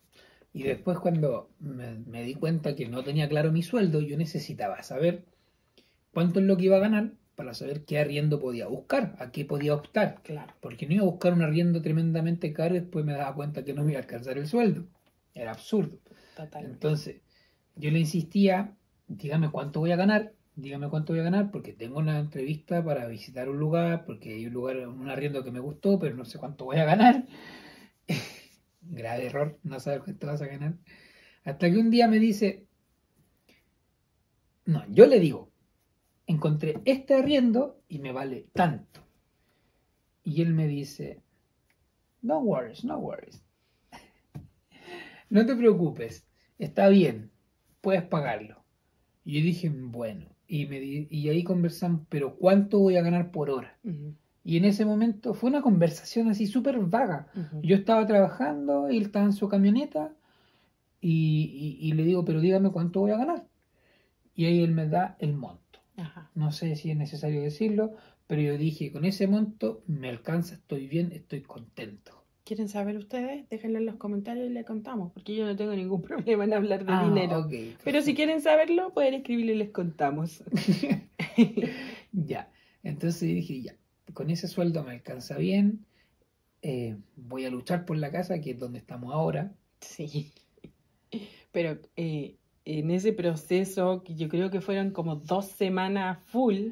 Y después cuando me di cuenta que no tenía claro mi sueldo, yo necesitaba saber cuánto es lo que iba a ganar para saber qué arriendo podía buscar, a qué podía optar. Claro. Porque no iba a buscar un arriendo tremendamente caro y después me daba cuenta que no me iba a alcanzar el sueldo. Era absurdo. Totalmente. Entonces, yo le insistía, dígame cuánto voy a ganar, dígame cuánto voy a ganar, porque tengo una entrevista para visitar un lugar, porque hay un lugar, un arriendo que me gustó, pero no sé cuánto voy a ganar. Grave error, no saber cuánto vas a ganar. Hasta que un día me dice, no, yo le digo, encontré este arriendo y me vale tanto. Y él me dice, no worries, no worries. No te preocupes, está bien, puedes pagarlo. Y yo dije, bueno, y ahí conversamos, pero ¿cuánto voy a ganar por hora? Ujú, Y en ese momento fue una conversación así súper vaga. ujú. Yo estaba trabajando, él estaba en su camioneta y le digo, pero dígame cuánto voy a ganar. Y ahí él me da el monto. Ajá. No sé si es necesario decirlo, pero yo dije, con ese monto me alcanza, estoy bien, estoy contento. ¿Quieren saber ustedes? Déjenlo en los comentarios y les contamos, porque yo no tengo ningún problema en hablar de Ah, dinero. ok, Pero si perfecto. quieren saberlo, pueden escribirlo y les contamos. Ya, entonces dije, ya, con ese sueldo me alcanza bien, voy a luchar por la casa, que es donde estamos ahora. Sí. Pero en ese proceso, que yo creo que fueron como 2 semanas full,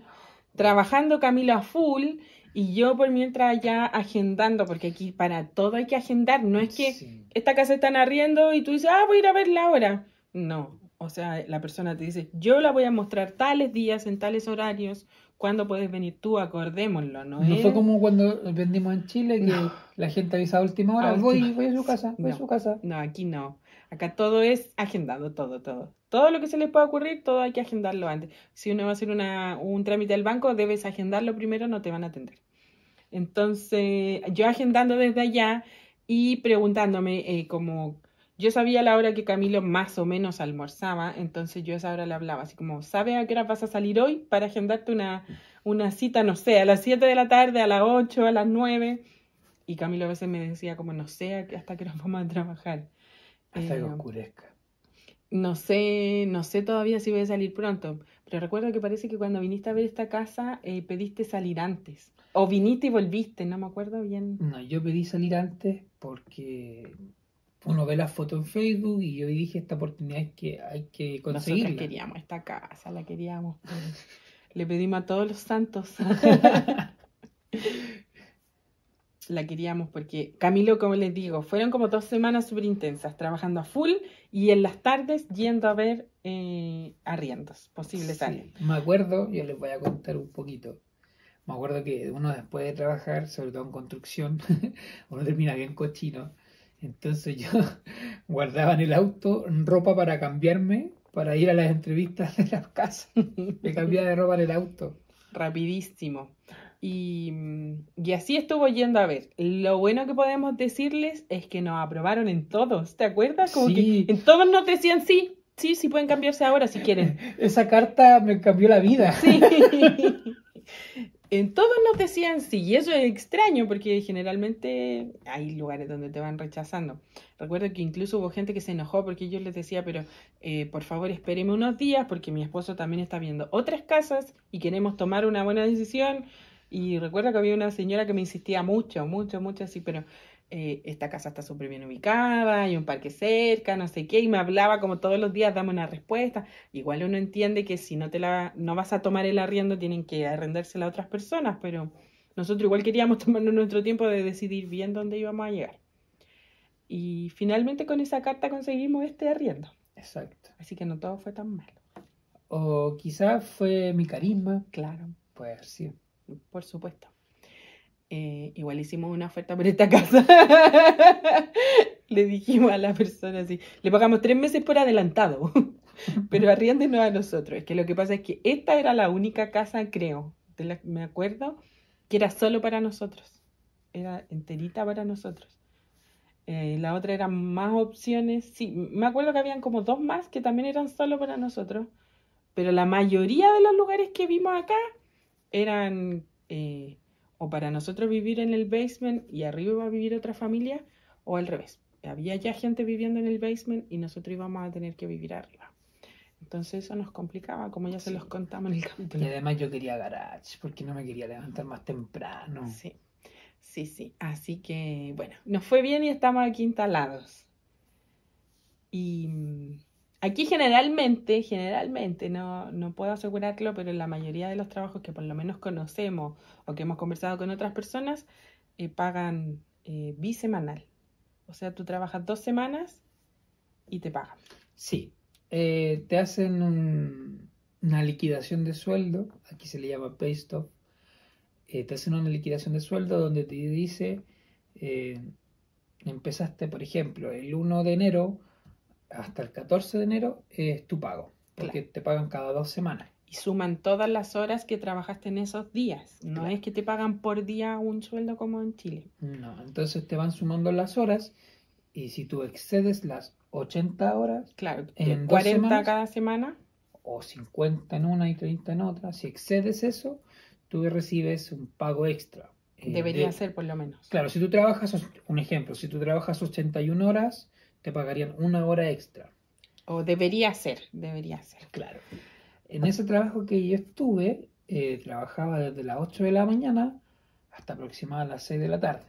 trabajando Camilo a full y yo por mientras ya agendando, porque aquí para todo hay que agendar, no es que Sí, esta casa están arriendo y tú dices, ah, voy a ir a verla ahora. No, o sea, la persona te dice, yo la voy a mostrar tales días, en tales horarios, ¿cuándo puedes venir tú? Acordémoslo, ¿no no fue es? como cuando vendimos en Chile, que No, la gente avisa a última hora, a última. voy a su casa, voy a No, su casa. no, aquí no. Acá todo es agendado, todo, todo. Todo lo que se les pueda ocurrir, todo hay que agendarlo antes. Si uno va a hacer un trámite al banco, debes agendarlo primero, no te van a atender. Entonces, yo agendando desde allá y preguntándome, como yo sabía la hora que Camilo más o menos almorzaba, entonces yo a esa hora le hablaba, así como, ¿sabes a qué hora vas a salir hoy para agendarte una cita, no sé, a las 7 de la tarde, a las 8, a las 9? Y Camilo a veces me decía como, no sé hasta qué hora vamos a trabajar. Hasta que Eh, oscurezca. no sé todavía si voy a salir pronto, pero recuerdo que parece que cuando viniste a ver esta casa pediste salir antes. O viniste y volviste, no me acuerdo bien. No, yo pedí salir antes porque uno ve las fotos en Facebook y yo dije, esta oportunidad hay que Nosotros conseguirla. queríamos esta casa, la queríamos. Le pedimos a todos los santos. La queríamos porque Camilo, como les digo, fueron como 2 semanas súper intensas, trabajando a full y en las tardes yendo a ver arriendos, posibles Sí, arriendos. me acuerdo, yo les voy a contar un poquito. Me acuerdo que uno después de trabajar, sobre todo en construcción, uno termina bien cochino. Entonces yo guardaba en el auto ropa para cambiarme, para ir a las entrevistas de las casas. Me cambiaba de ropa en el auto. Rapidísimo. Y así estuvo yendo a ver. Lo bueno que podemos decirles es que nos aprobaron en todos, ¿te acuerdas? Como que Sí, en todos nos decían sí, sí, sí pueden cambiarse ahora si quieren. esa carta me cambió la vida. Sí. En todos nos decían sí, y eso es extraño porque generalmente hay lugares donde te van rechazando. Recuerdo que incluso hubo gente que se enojó porque yo les decía, pero por favor espéreme unos días porque mi esposo también está viendo otras casas y queremos tomar una buena decisión. Y recuerdo que había una señora que me insistía mucho, mucho, mucho así, pero esta casa está súper bien ubicada, hay un parque cerca, no sé qué, y me hablaba como todos los días, dame una respuesta. Igual uno entiende que si no vas a tomar el arriendo, tienen que arrendársela a otras personas, pero nosotros igual queríamos tomarnos nuestro tiempo de decidir bien dónde íbamos a llegar. Y finalmente con esa carta conseguimos este arriendo. Exacto. Así que no todo fue tan malo. O quizás fue mi carisma, Claro, puede haber sido. por supuesto. Igual hicimos una oferta por esta casa. Le dijimos a la persona así, le pagamos 3 meses por adelantado, pero arriéndenos a nosotros. Es que lo que pasa es que esta era la única casa, creo, me acuerdo, que era solo para nosotros. Era enterita para nosotros. La otra eran más opciones. Sí, me acuerdo que habían como 2 más que también eran solo para nosotros. Pero la mayoría de los lugares que vimos acá eran o para nosotros vivir en el basement y arriba iba a vivir otra familia, o al revés. Había ya gente viviendo en el basement y nosotros íbamos a tener que vivir arriba. Entonces eso nos complicaba, como ya se los Sí. contamos en el Y capítulo. además yo quería garage, porque no me quería levantar más temprano. Sí, sí, sí. Así que, bueno, nos fue bien y estamos aquí instalados. Y aquí generalmente, no puedo asegurarlo, pero en la mayoría de los trabajos que por lo menos conocemos o que hemos conversado con otras personas, pagan bisemanal. O sea, tú trabajas 2 semanas y te pagan. Sí, te hacen una liquidación de sueldo, aquí se le llama pay stub, te hacen una liquidación de sueldo donde te dice, eh, empezaste, por ejemplo, el 1 de enero hasta el 14 de enero es tu pago, porque Claro. te pagan cada 2 semanas. Y suman todas las horas que trabajaste en esos días. No Claro. es que te pagan por día un sueldo como en Chile. No, entonces te van sumando las horas y si tú excedes las 80 horas Claro, en 40 2 semanas cada semana. o 50 en una y 30 en otra, si excedes eso, tú recibes un pago extra. Debería ser por lo menos. Claro, si tú trabajas, un ejemplo, si tú trabajas 81 horas, te pagarían 1 hora extra. O debería ser. Claro. En ese trabajo que yo estuve, trabajaba desde las 8 de la mañana hasta aproximadamente las 6 de la tarde.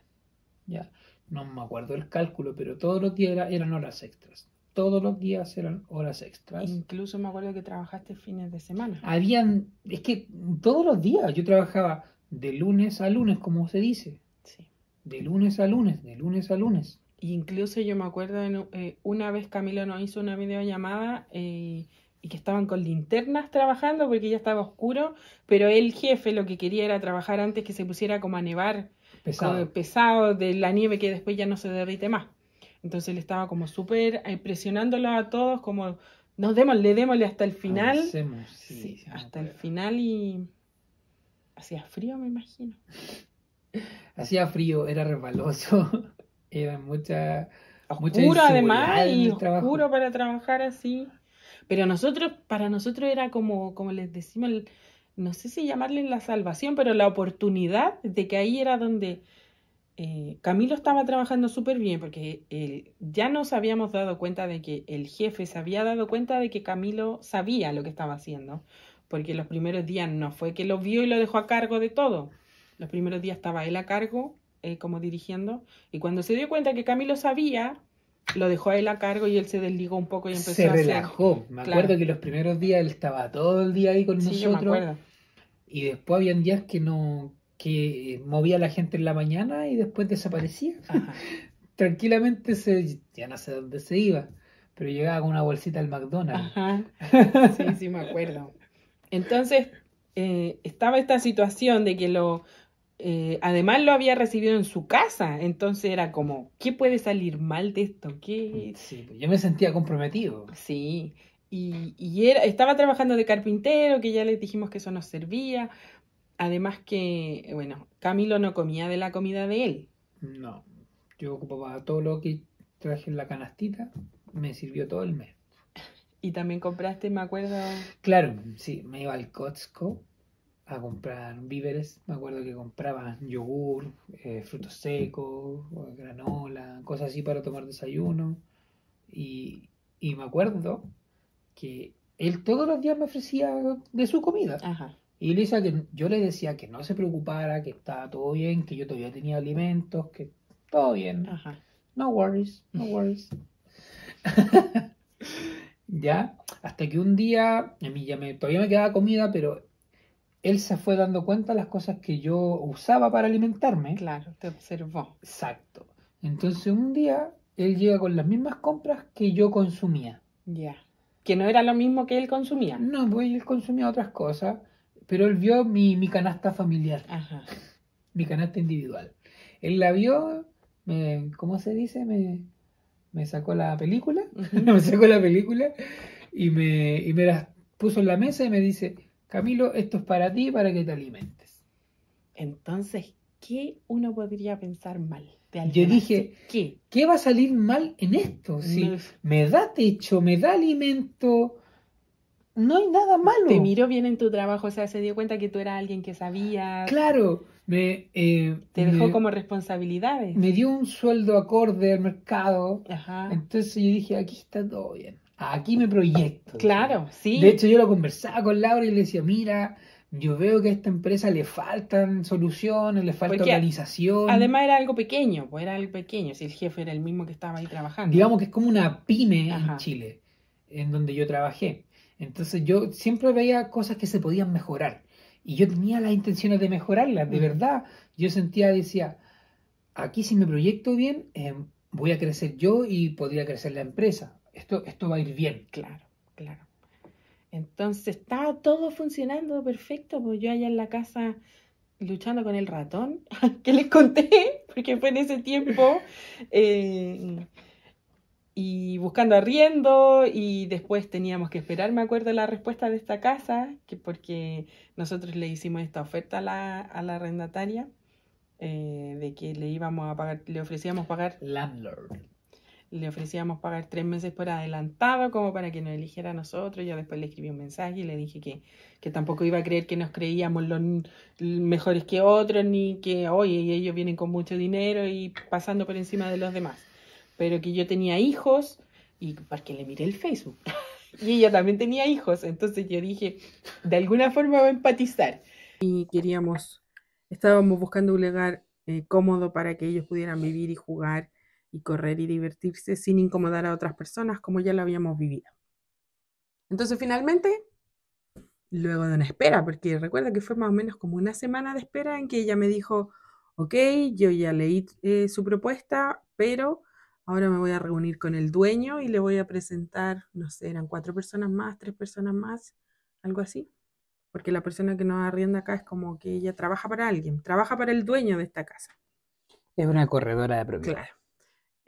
¿Ya? No me acuerdo el cálculo, pero todos los días eran horas extras. Todos los días eran horas extras. Incluso me acuerdo que trabajaste fines de semana. Es que todos los días yo trabajaba de lunes a lunes, como se dice. Sí. De lunes a lunes, de lunes a lunes. Incluso yo me acuerdo una vez Camilo nos hizo una videollamada y que estaban con linternas trabajando porque ya estaba oscuro, pero el jefe lo que quería era trabajar antes que se pusiera como a nevar pesado de la nieve que después ya no se derrite más. Entonces él estaba como súper presionándolos a todos, como démosle hasta el final. Avancemos, Sí, sí, hasta el final y hacía frío, me imagino. Hacía frío, era resbaloso, era mucha Oscuro inseguridad además en y el trabajo. oscuro para trabajar así. Pero para nosotros era como les decimos, no sé si llamarle la salvación, pero la oportunidad de que ahí era donde Camilo estaba trabajando súper bien, porque ya nos habíamos dado cuenta de que el jefe se había dado cuenta de que Camilo sabía lo que estaba haciendo, porque los primeros días no fue que lo vio y lo dejó a cargo de todo. Los primeros días estaba él a cargo, como dirigiendo, y cuando se dio cuenta que Camilo sabía, lo dejó a él a cargo y él se desligó un poco y empezó Se a hacer. relajó. Me Claro. acuerdo que los primeros días él estaba todo el día ahí con Sí, yo me nosotros. acuerdo. Y después habían días que no, que movía a la gente en la mañana y después desaparecía. Ajá. Tranquilamente ya no sé dónde se iba, pero llegaba con una bolsita al McDonald's. Ajá. Sí, me acuerdo. Entonces, estaba esta situación de que además lo había recibido en su casa, entonces era como, ¿qué puede salir mal de esto? ¿Qué? Sí, pues yo me sentía comprometido. Sí, y estaba trabajando de carpintero, que ya les dijimos que eso nos servía. Además que, bueno, Camilo no comía de la comida de él. No, yo ocupaba todo lo que traje en la canastita, me sirvió todo el mes. Y también compraste, me acuerdo. Claro, sí, me iba al Costco a comprar víveres. Me acuerdo que compraba yogur, frutos secos, granola, cosas así para tomar desayuno. Y me acuerdo que él todos los días me ofrecía de su comida. Ajá. Y yo le decía que no se preocupara, que estaba todo bien, que yo todavía tenía alimentos, que todo bien. Ajá. No worries, no worries. Ya, hasta que un día, a mí todavía me quedaba comida, pero él se fue dando cuenta de las cosas que yo usaba para alimentarme. Claro, te observó. Exacto. Entonces un día él llega con las mismas compras que yo consumía. Ya. Que no era lo mismo que él consumía. No, pues él consumía otras cosas, pero él vio mi canasta familiar, Ajá. mi canasta individual. Él la vio, ¿cómo se dice? Me sacó la película, me sacó la película y me las puso en la mesa y me dice, Camilo, esto es para ti, para que te alimentes. Entonces, ¿qué uno podría pensar mal de alguien Yo dije, así? ¿qué va a salir mal en esto? Si No. me da techo, me da alimento, no hay nada malo. Te miró bien en tu trabajo, o sea, se dio cuenta que tú eras alguien que sabía. Claro, Te dejó como responsabilidades. me dio un sueldo acorde al mercado. Ajá. Entonces yo dije, aquí está todo bien. aquí me proyecto. Decía. Claro, De sí. hecho, yo lo conversaba con Laura y le decía, mira, yo veo que a esta empresa le faltan soluciones, le falta Porque organización. además era algo pequeño, pues era algo pequeño, si el jefe era el mismo que estaba ahí trabajando. Digamos que es como una pyme en Ajá. Chile, en donde yo trabajé. Entonces yo siempre veía cosas que se podían mejorar. Y yo tenía las intenciones de mejorarlas, de Mm, verdad. Yo sentía, decía, aquí si me proyecto bien, voy a crecer yo y podría crecer la empresa. Esto va a ir bien. claro, claro. Entonces estaba todo funcionando perfecto, pues yo allá en la casa luchando con el ratón, que les conté, porque fue en ese tiempo, eh, y buscando arriendo, y después teníamos que esperar, me acuerdo, la respuesta de esta casa, que porque nosotros le hicimos esta oferta a la arrendataria, de que le íbamos a pagar, Landlord. le ofrecíamos pagar 3 meses por adelantado como para que nos eligiera a nosotros. Yo después le escribí un mensaje y le dije que tampoco iba a creer que nos creíamos los mejores que otros, ni que, oye, ellos vienen con mucho dinero y pasando por encima de los demás. Pero que yo tenía hijos y porque le miré el Facebook. Y ella también tenía hijos, entonces yo dije, de alguna forma va a empatizar. Y estábamos buscando un lugar cómodo para que ellos pudieran vivir y jugar y correr y divertirse sin incomodar a otras personas como ya lo habíamos vivido. Entonces finalmente, luego de una espera, porque recuerdo que fue más o menos como una semana de espera en que ella me dijo, ok, yo ya leí su propuesta, pero ahora me voy a reunir con el dueño y le voy a presentar, no sé, eran 4 personas más, 3 personas más, algo así. Porque la persona que nos arrienda acá es como que ella trabaja para alguien, trabaja para el dueño de esta casa. Es una corredora de propiedad. Claro.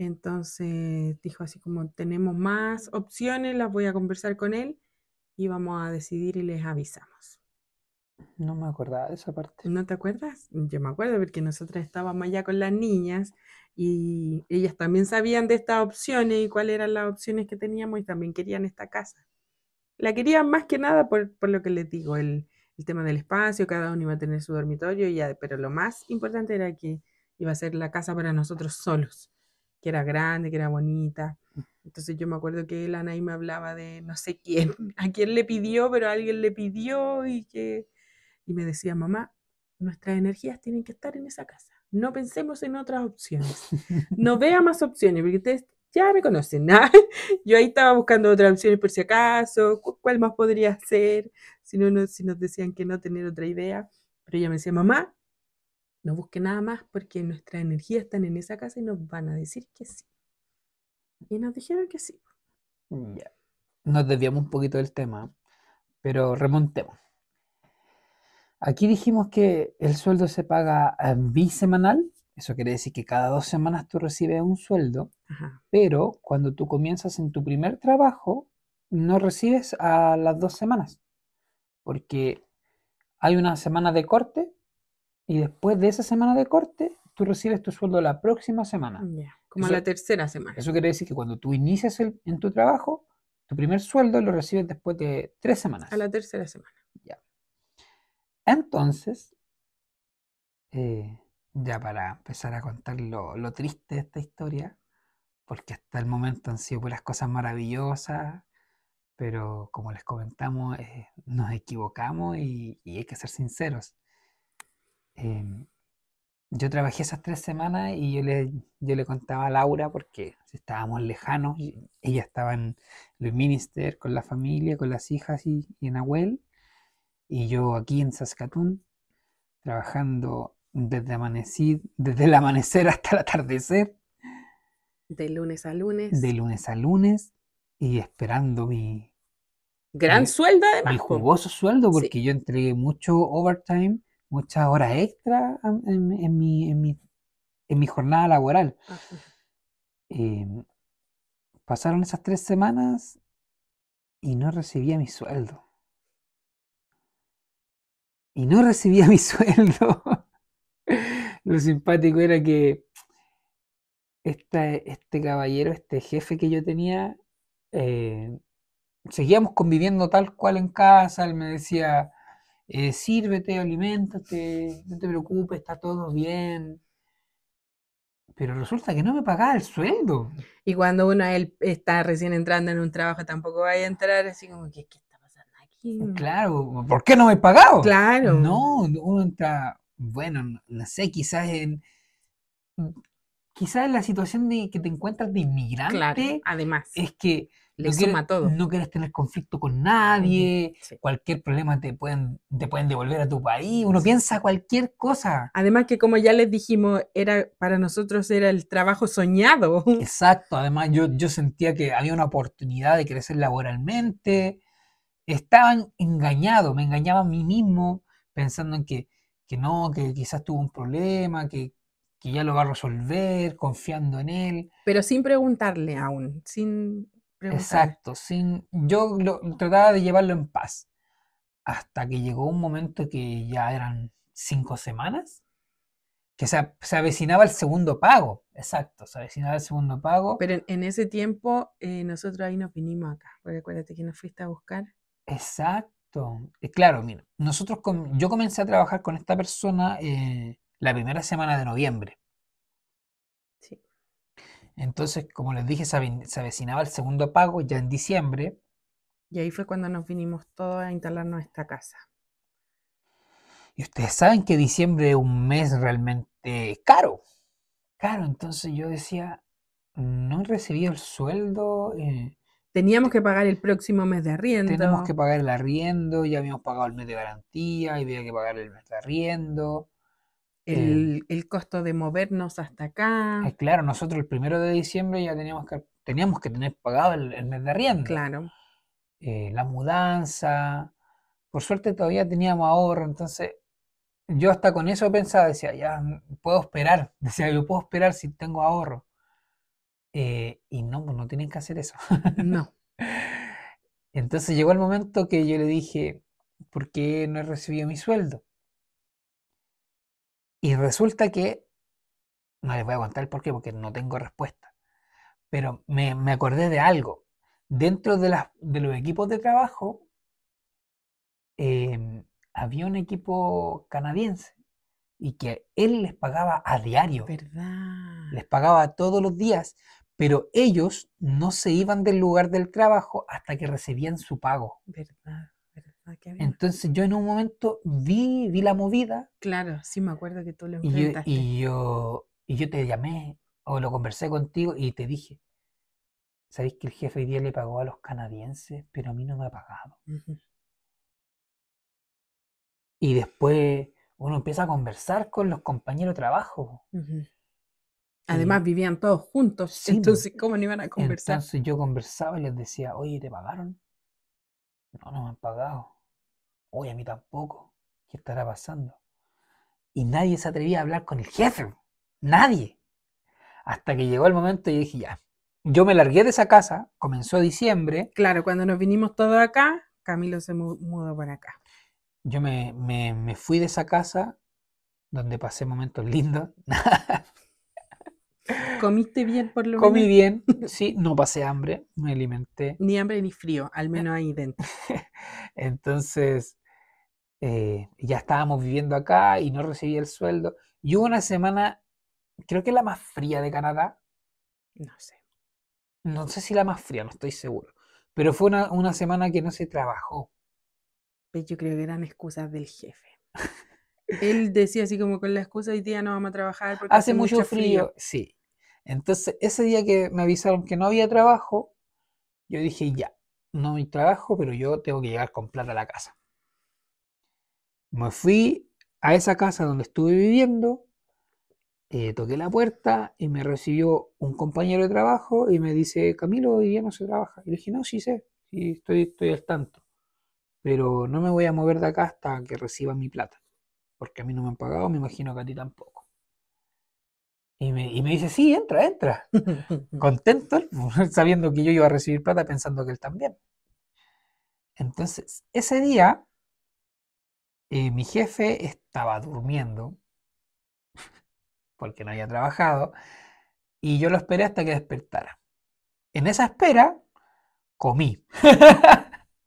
Entonces dijo así como tenemos más opciones, las voy a conversar con él y vamos a decidir y les avisamos. No me acordaba de esa parte. ¿No te acuerdas? Yo me acuerdo porque nosotras estábamos allá con las niñas y ellas también sabían de estas opciones y cuáles eran las opciones que teníamos y también querían esta casa. La querían más que nada por lo que les digo, el tema del espacio, cada uno iba a tener su dormitorio, pero lo más importante era que iba a ser la casa para nosotros solos, que era grande, que era bonita. Entonces yo me acuerdo que el Anaí me hablaba de no sé quién, a quién le pidió, pero a alguien le pidió y me decía, mamá, nuestras energías tienen que estar en esa casa. No pensemos en otras opciones. No vea más opciones, porque ustedes ya me conocen. ¿No? Yo ahí estaba buscando otras opciones por si acaso, cuál más podría ser, si nos decían que no, tener otra idea. Pero ella me decía, mamá, no busque nada más porque nuestras energías están en esa casa y nos van a decir que sí. Y nos dijeron que sí. Ya. Nos desviamos un poquito del tema, pero remontemos. Aquí dijimos que el sueldo se paga bisemanal. Eso quiere decir que cada 2 semanas tú recibes un sueldo, Ajá. pero cuando tú comienzas en tu primer trabajo, no recibes a las 2 semanas, porque hay una semana de corte y después de esa semana de corte, tú recibes tu sueldo la próxima semana. Ya, como a Eso, la tercera semana. eso quiere decir que cuando tú inicias en tu trabajo, tu primer sueldo lo recibes después de 3 semanas. A la tercera semana. Ya. Entonces, ya para empezar a contar lo triste de esta historia, porque hasta el momento han sido puras cosas maravillosas, pero como les comentamos, nos equivocamos y hay que ser sinceros. Em, yo trabajé esas 3 semanas y yo le contaba a Laura porque estábamos lejanos, ella estaba en Minister con la familia, con las hijas y en Nahuel, y yo aquí en Saskatoon trabajando desde el amanecer hasta el atardecer, De lunes a lunes. de lunes a lunes, y esperando Gran sueldo mi además. Po. jugoso sueldo, Sí. porque yo entregué mucho overtime, muchas horas extra en mi jornada laboral. Ajá. Eh, Pasaron esas 3 semanas y no recibía mi sueldo. Y no recibía mi sueldo. Lo simpático era que este caballero, este jefe que yo tenía, seguíamos conviviendo tal cual en casa. Él me decía, sírvete, aliméntate, no te preocupes, está todo bien. pero resulta que no me pagaba el sueldo. Y cuando él está recién entrando en un trabajo, tampoco vaya a entrar así como que, ¿qué está pasando aquí? Claro, ¿por qué no me he pagado? Claro. No, uno entra, bueno, no sé, quizás en la situación de que te encuentras de inmigrante, Claro, además, es que le suma todo. no quieres tener conflicto con nadie, Sí. cualquier problema te pueden devolver a tu país, uno piensa cualquier cosa. Además que como ya les dijimos, para nosotros era el trabajo soñado. Exacto, además yo sentía que había una oportunidad de crecer laboralmente, estaban engañados, me engañaba a mí mismo pensando en que no, que quizás tuvo un problema, que ya lo va a resolver, confiando en él. Pero sin preguntarle aún, sin preguntarle. Exacto, trataba de llevarlo en paz, hasta que llegó un momento que ya eran 5 semanas, que se avecinaba el segundo pago, exacto, se avecinaba el segundo pago. Pero en ese tiempo nosotros ahí nos vinimos acá, porque acuérdate que nos fuiste a buscar. Exacto. Claro, mira, yo comencé a trabajar con esta persona la primera semana de noviembre. Sí. Entonces, como les dije, se avecinaba el segundo pago ya en diciembre. Y ahí fue cuando nos vinimos todos a instalarnos esta casa. Y ustedes saben que diciembre es un mes realmente caro. Caro, entonces yo decía, no he recibido el sueldo. Teníamos que pagar el próximo mes de arriendo. Tenemos que pagar el arriendo, ya habíamos pagado el mes de garantía y había que pagar el mes de arriendo. El costo de movernos hasta acá. Claro, nosotros el 1 de diciembre ya teníamos que tener pagado el mes de arriendo. Claro. La mudanza. Por suerte todavía teníamos ahorro, entonces yo hasta con eso pensaba, decía, ya puedo esperar, decía, yo puedo esperar si tengo ahorro. Y no, pues no tienen que hacer eso. No. Entonces llegó el momento que yo le dije, ¿por qué no he recibido mi sueldo? Y resulta que, no les voy a contar el por qué, porque no tengo respuesta, pero me acordé de algo. Dentro de los equipos de trabajo, había un equipo canadiense y que él les pagaba a diario, ¿Verdad? les pagaba todos los días, pero ellos no se iban del lugar del trabajo hasta que recibían su pago. ¿Verdad? ¿Qué había? Entonces yo en un momento vi la movida Claro, sí me acuerdo que tú lo y yo, enfrentaste. y yo te llamé o lo conversé contigo y te dije, ¿sabéis que el jefe hoy día le pagó a los canadienses, pero a mí no me ha pagado? Ujú. Y después uno empieza a conversar con los compañeros de trabajo. Ujú. Además vivían todos juntos, Sí, entonces ¿cómo no iban a conversar? entonces yo conversaba y les decía, oye, ¿te pagaron? No, no me han pagado. Oye, a mí tampoco. ¿Qué estará pasando? Y nadie se atrevía a hablar con el jefe. Nadie. Hasta que llegó el momento y dije, ya. Yo me largué de esa casa, comenzó diciembre. Claro, cuando nos vinimos todos acá, Camilo se mudó para acá. Yo me fui de esa casa donde pasé momentos lindos. ¿Comiste bien por lo Comí menos? bien, sí, no pasé hambre, me alimenté. Ni hambre ni frío, al menos ahí dentro. Entonces, ya estábamos viviendo acá y no recibí el sueldo. Y hubo una semana, creo que la más fría de Canadá. No sé. No sé si la más fría, no estoy seguro. Pero fue una semana que no se trabajó. Pues yo creo que eran excusas del jefe. Él decía así como con la excusa, hoy día no vamos a trabajar porque Hace mucho frío, sí. Entonces, ese día que me avisaron que no había trabajo, yo dije, ya, no hay trabajo, pero yo tengo que llegar con plata a la casa. Me fui a esa casa donde estuve viviendo, toqué la puerta y me recibió un compañero de trabajo y me dice, Camilo, hoy día no se trabaja. Y le dije, no, sí sé, sí, estoy al tanto, pero no me voy a mover de acá hasta que reciba mi plata, porque a mí no me han pagado, me imagino que a ti tampoco. Y me dice, sí, entra, entra. Contento, él, sabiendo que yo iba a recibir plata, pensando que él también. Entonces, ese día, mi jefe estaba durmiendo, porque no había trabajado, y yo lo esperé hasta que despertara. En esa espera, comí.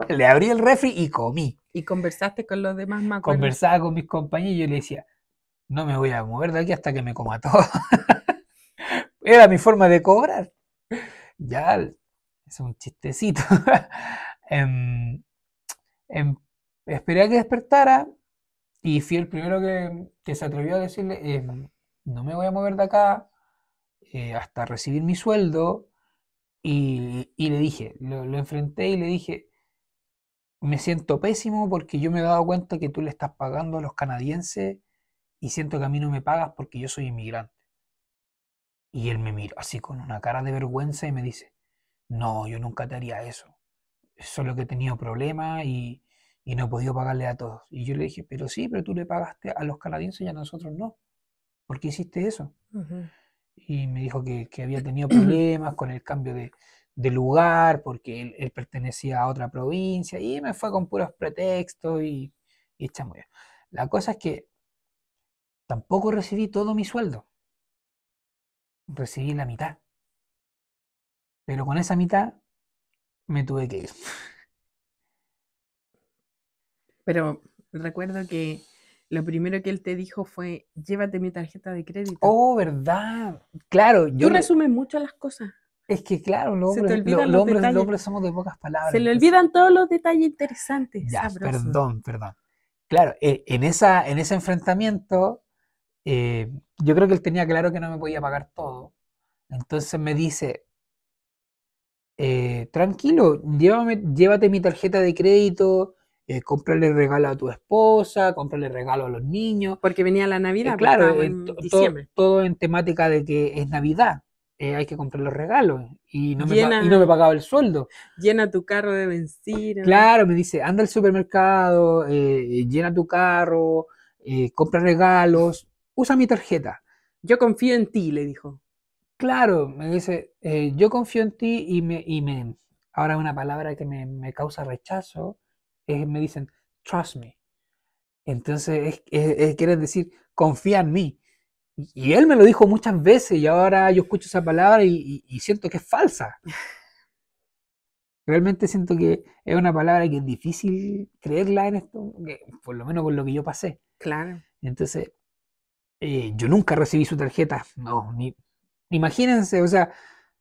Le abrí el refri y comí. Y conversaste con los demás, me acuerdo. Conversaba con mis compañeros y yo le decía, no me voy a mover de aquí hasta que me coma todo. Era mi forma de cobrar. Ya, es un chistecito. Em, em, esperé a que despertara y fui el primero que se atrevió a decirle, no me voy a mover de acá hasta recibir mi sueldo. Y le dije, lo enfrenté y le dije, me siento pésimo porque yo me he dado cuenta que tú le estás pagando a los canadienses y siento que a mí no me pagas porque yo soy inmigrante. Y él me miró así con una cara de vergüenza y me dice, no, yo nunca te haría eso. Solo que he tenido problemas y no he podido pagarle a todos. Y yo le dije, pero sí, pero tú le pagaste a los canadienses y a nosotros no. ¿Por qué hiciste eso? Ujú. Y me dijo que había tenido problemas con el cambio de lugar porque él pertenecía a otra provincia y me fue con puros pretextos y chamuyo. La cosa es que tampoco recibí todo mi sueldo, recibí la mitad, pero con esa mitad me tuve que ir. Pero recuerdo que lo primero que él te dijo fue, llévate mi tarjeta de crédito. Oh, ¿verdad? Claro, Tú resumes mucho las cosas. es que claro, los Se te hombres, olvidan los los detalles. hombres somos de pocas palabras. Se le entonces- olvidan todos los detalles interesantes. Ya, Sabroso. perdón. Claro, en ese enfrentamiento, yo creo que él tenía claro que no me podía pagar todo. Entonces me dice, tranquilo, llévate mi tarjeta de crédito, cómprale regalo a tu esposa, cómprale regalo a los niños. Porque venía la Navidad, pues Claro, estábamos en diciembre. todo en temática de que es Navidad. Hay que comprar los regalos y no Llena- y no me pagaba el sueldo. Llena tu carro de benzina. Claro, me dice, anda al supermercado, llena tu carro, compra regalos, usa mi tarjeta. Yo confío en ti, le dijo. Claro, me dice, yo confío en ti ahora una palabra que me causa rechazo, me dicen, trust me. Entonces, quiere decir, confía en mí. Y él me lo dijo muchas veces y ahora yo escucho esa palabra y siento que es falsa. Realmente siento que es una palabra que es difícil creerla en esto, por lo menos con lo que yo pasé. Claro. Entonces, yo nunca recibí su tarjeta. No, imagínense, o sea,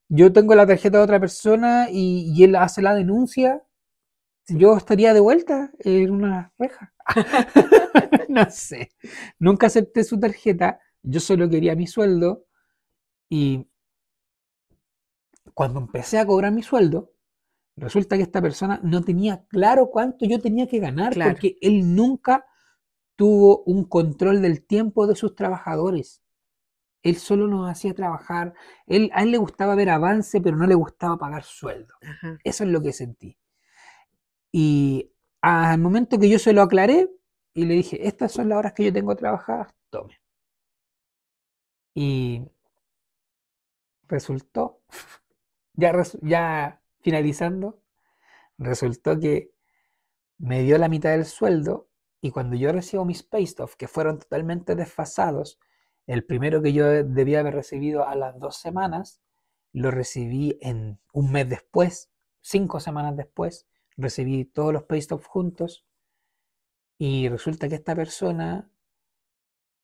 yo tengo la tarjeta de otra persona y él hace la denuncia, yo estaría de vuelta en una reja. No sé. Nunca acepté su tarjeta, yo solo quería mi sueldo y cuando empecé a cobrar mi sueldo, resulta que esta persona no tenía claro cuánto yo tenía que ganar Claro. porque él nunca tuvo un control del tiempo de sus trabajadores. Él solo nos hacía trabajar, a él le gustaba ver avance, pero no le gustaba pagar sueldo. Ajá. Eso es lo que sentí. Y al momento que yo se lo aclaré y le dije, estas son las horas que yo tengo trabajadas, tome. Y resultó, ya finalizando, resultó que me dio la mitad del sueldo y cuando yo recibo mis paystubs, que fueron totalmente desfasados, el primero que yo debía haber recibido a las 2 semanas, lo recibí en un mes después, 5 semanas después, recibí todos los paystubs juntos y resulta que esta persona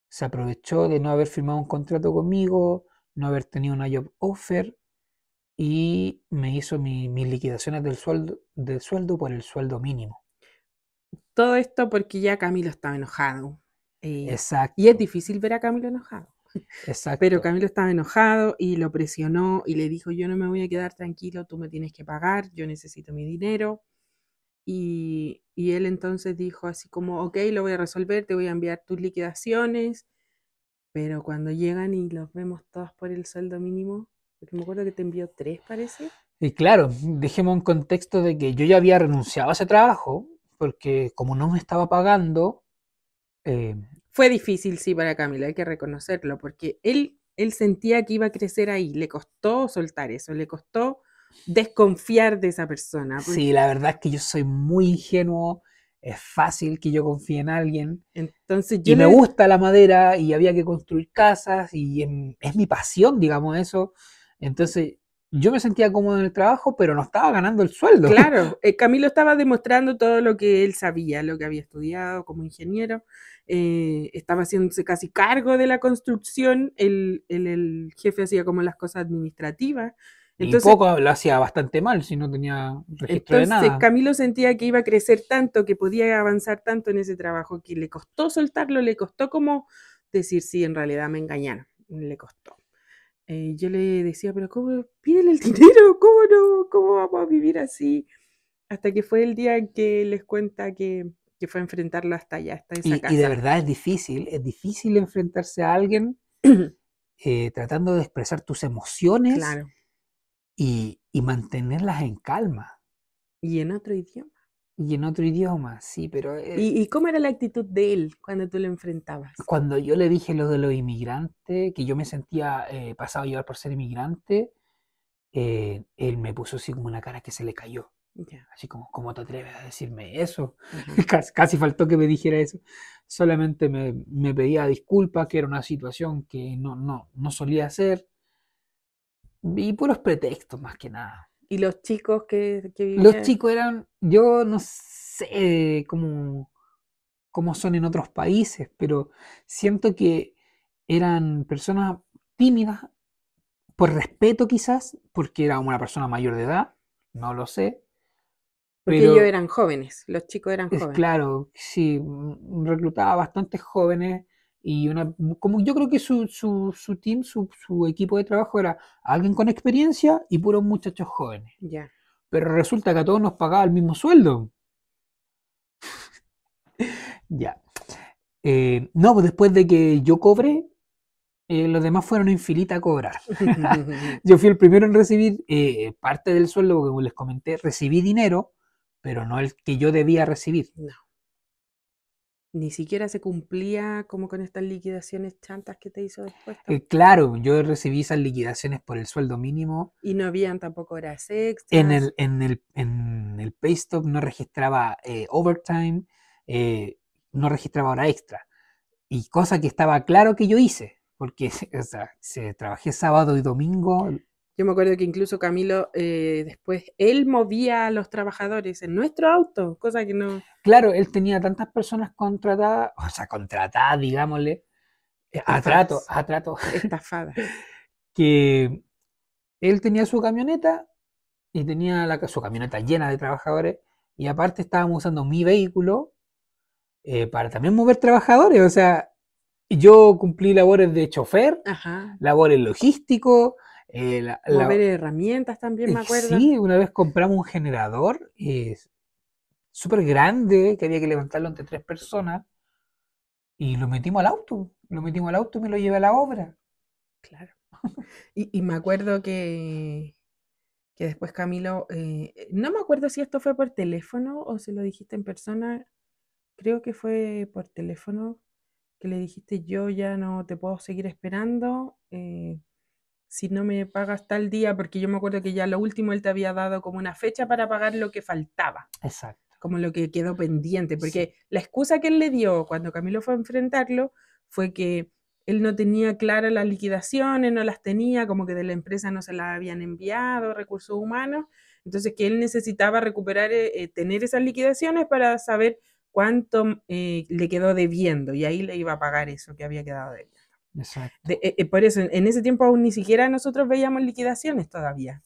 se aprovechó de no haber firmado un contrato conmigo, no haber tenido una job offer y me hizo mis liquidaciones del sueldo por el sueldo mínimo. Todo esto porque ya Camilo estaba enojado. Exacto. Y es difícil ver a Camilo enojado. Exacto. Pero Camilo estaba enojado y lo presionó y le dijo, yo no me voy a quedar tranquilo, tú me tienes que pagar, yo necesito mi dinero. Y él entonces dijo así como, ok, lo voy a resolver, te voy a enviar tus liquidaciones, pero cuando llegan y los vemos todos por el sueldo mínimo, porque me acuerdo que te envió 3, parece. Y claro, dejemos en contexto de que yo ya había renunciado a ese trabajo, porque como no me estaba pagando... Fue difícil, sí, para Camilo, hay que reconocerlo, porque él sentía que iba a crecer ahí, le costó soltar eso, le costó desconfiar de esa persona. Sí, la verdad es que yo soy muy ingenuo, es fácil que yo confíe en alguien. Entonces y me gusta la madera y había que construir casas y es mi pasión, digamos eso. Entonces yo me sentía cómodo en el trabajo, pero no estaba ganando el sueldo. Claro, Camilo estaba demostrando todo lo que él sabía, lo que había estudiado como ingeniero, estaba haciéndose casi cargo de la construcción, el jefe hacía como las cosas administrativas. Y Entonces, poco lo hacía bastante mal si no tenía registro de entonces nada. Camilo sentía que iba a crecer tanto, que podía avanzar tanto en ese trabajo, que le costó soltarlo, le costó como decir, sí, en realidad me engañaron, le costó. Yo le decía, pero ¿cómo? Pídele el dinero, ¿cómo no? ¿Cómo vamos a vivir así? Hasta que fue el día en que les cuenta que fue a enfrentarlo hasta allá, hasta esa Y de casa. verdad es difícil enfrentarse a alguien tratando de expresar tus emociones Claro. y mantenerlas en calma. Y en otro idioma. Y en otro idioma, sí, pero ¿Y cómo era la actitud de él cuando tú lo enfrentabas? cuando yo le dije lo de los inmigrantes, que yo me sentía pasado a llevar por ser inmigrante, él me puso así como una cara que se le cayó. Ya. Así como, ¿cómo te atreves a decirme eso? Ajá. Casi faltó que me dijera eso. Solamente me pedía disculpas, que era una situación que no solía hacer. Y puros pretextos, más que nada. ¿Y los chicos que Los vivían? chicos eran, yo no sé cómo son en otros países, pero siento que eran personas tímidas, por respeto quizás, porque era una persona mayor de edad, no lo sé, Porque ellos pero eran jóvenes, los chicos eran es jóvenes. claro, sí, reclutaba bastantes jóvenes y como yo creo que su team, su equipo de trabajo era alguien con experiencia y puros muchachos jóvenes. Ya. Pero resulta que a todos nos pagaba el mismo sueldo. Ya. No, pues después de que yo cobré, los demás fueron en filita a cobrar. Yo fui el primero en recibir parte del sueldo, porque como les comenté, recibí dinero, pero no el que yo debía recibir. No, ni siquiera se cumplía como con estas liquidaciones chantas que te hizo después. Claro, yo recibí esas liquidaciones por el sueldo mínimo. Y no habían tampoco horas En extras. el pay stub no registraba overtime, no registraba hora extra. Y cosa que estaba claro que yo hice, porque o sea, trabajé sábado y domingo. Yo me acuerdo que incluso Camilo después, él movía a los trabajadores en nuestro auto, cosa que no... Claro, él tenía tantas personas contratadas, o sea, contratadas, digámosle, Estafadas, a trato, estafadas. que él tenía su camioneta y tenía su camioneta llena de trabajadores y aparte estábamos usando mi vehículo para también mover trabajadores, o sea, yo cumplí labores de chofer, Ajá. labores logísticos, Mover herramientas también, me acuerdo. sí, una vez compramos un generador súper grande que había que levantarlo entre tres personas y lo metimos al auto y me lo llevé a la obra. Claro. Y me acuerdo que después Camilo, no me acuerdo si esto fue por teléfono o se lo dijiste en persona, creo que fue por teléfono, que le dijiste yo ya no te puedo seguir esperando, si no me pagas tal día, porque yo me acuerdo que ya lo último él te había dado como una fecha para pagar lo que faltaba, Exacto. como lo que quedó pendiente, Sí, porque la excusa que él le dio cuando Camilo fue a enfrentarlo fue que él no tenía claras las liquidaciones, no las tenía, como que de la empresa no se las habían enviado, recursos humanos, entonces que él necesitaba recuperar, tener esas liquidaciones para saber cuánto le quedó debiendo y ahí le iba a pagar eso que había quedado debiendo. exacto. Por eso, en ese tiempo aún ni siquiera nosotros veíamos liquidaciones todavía.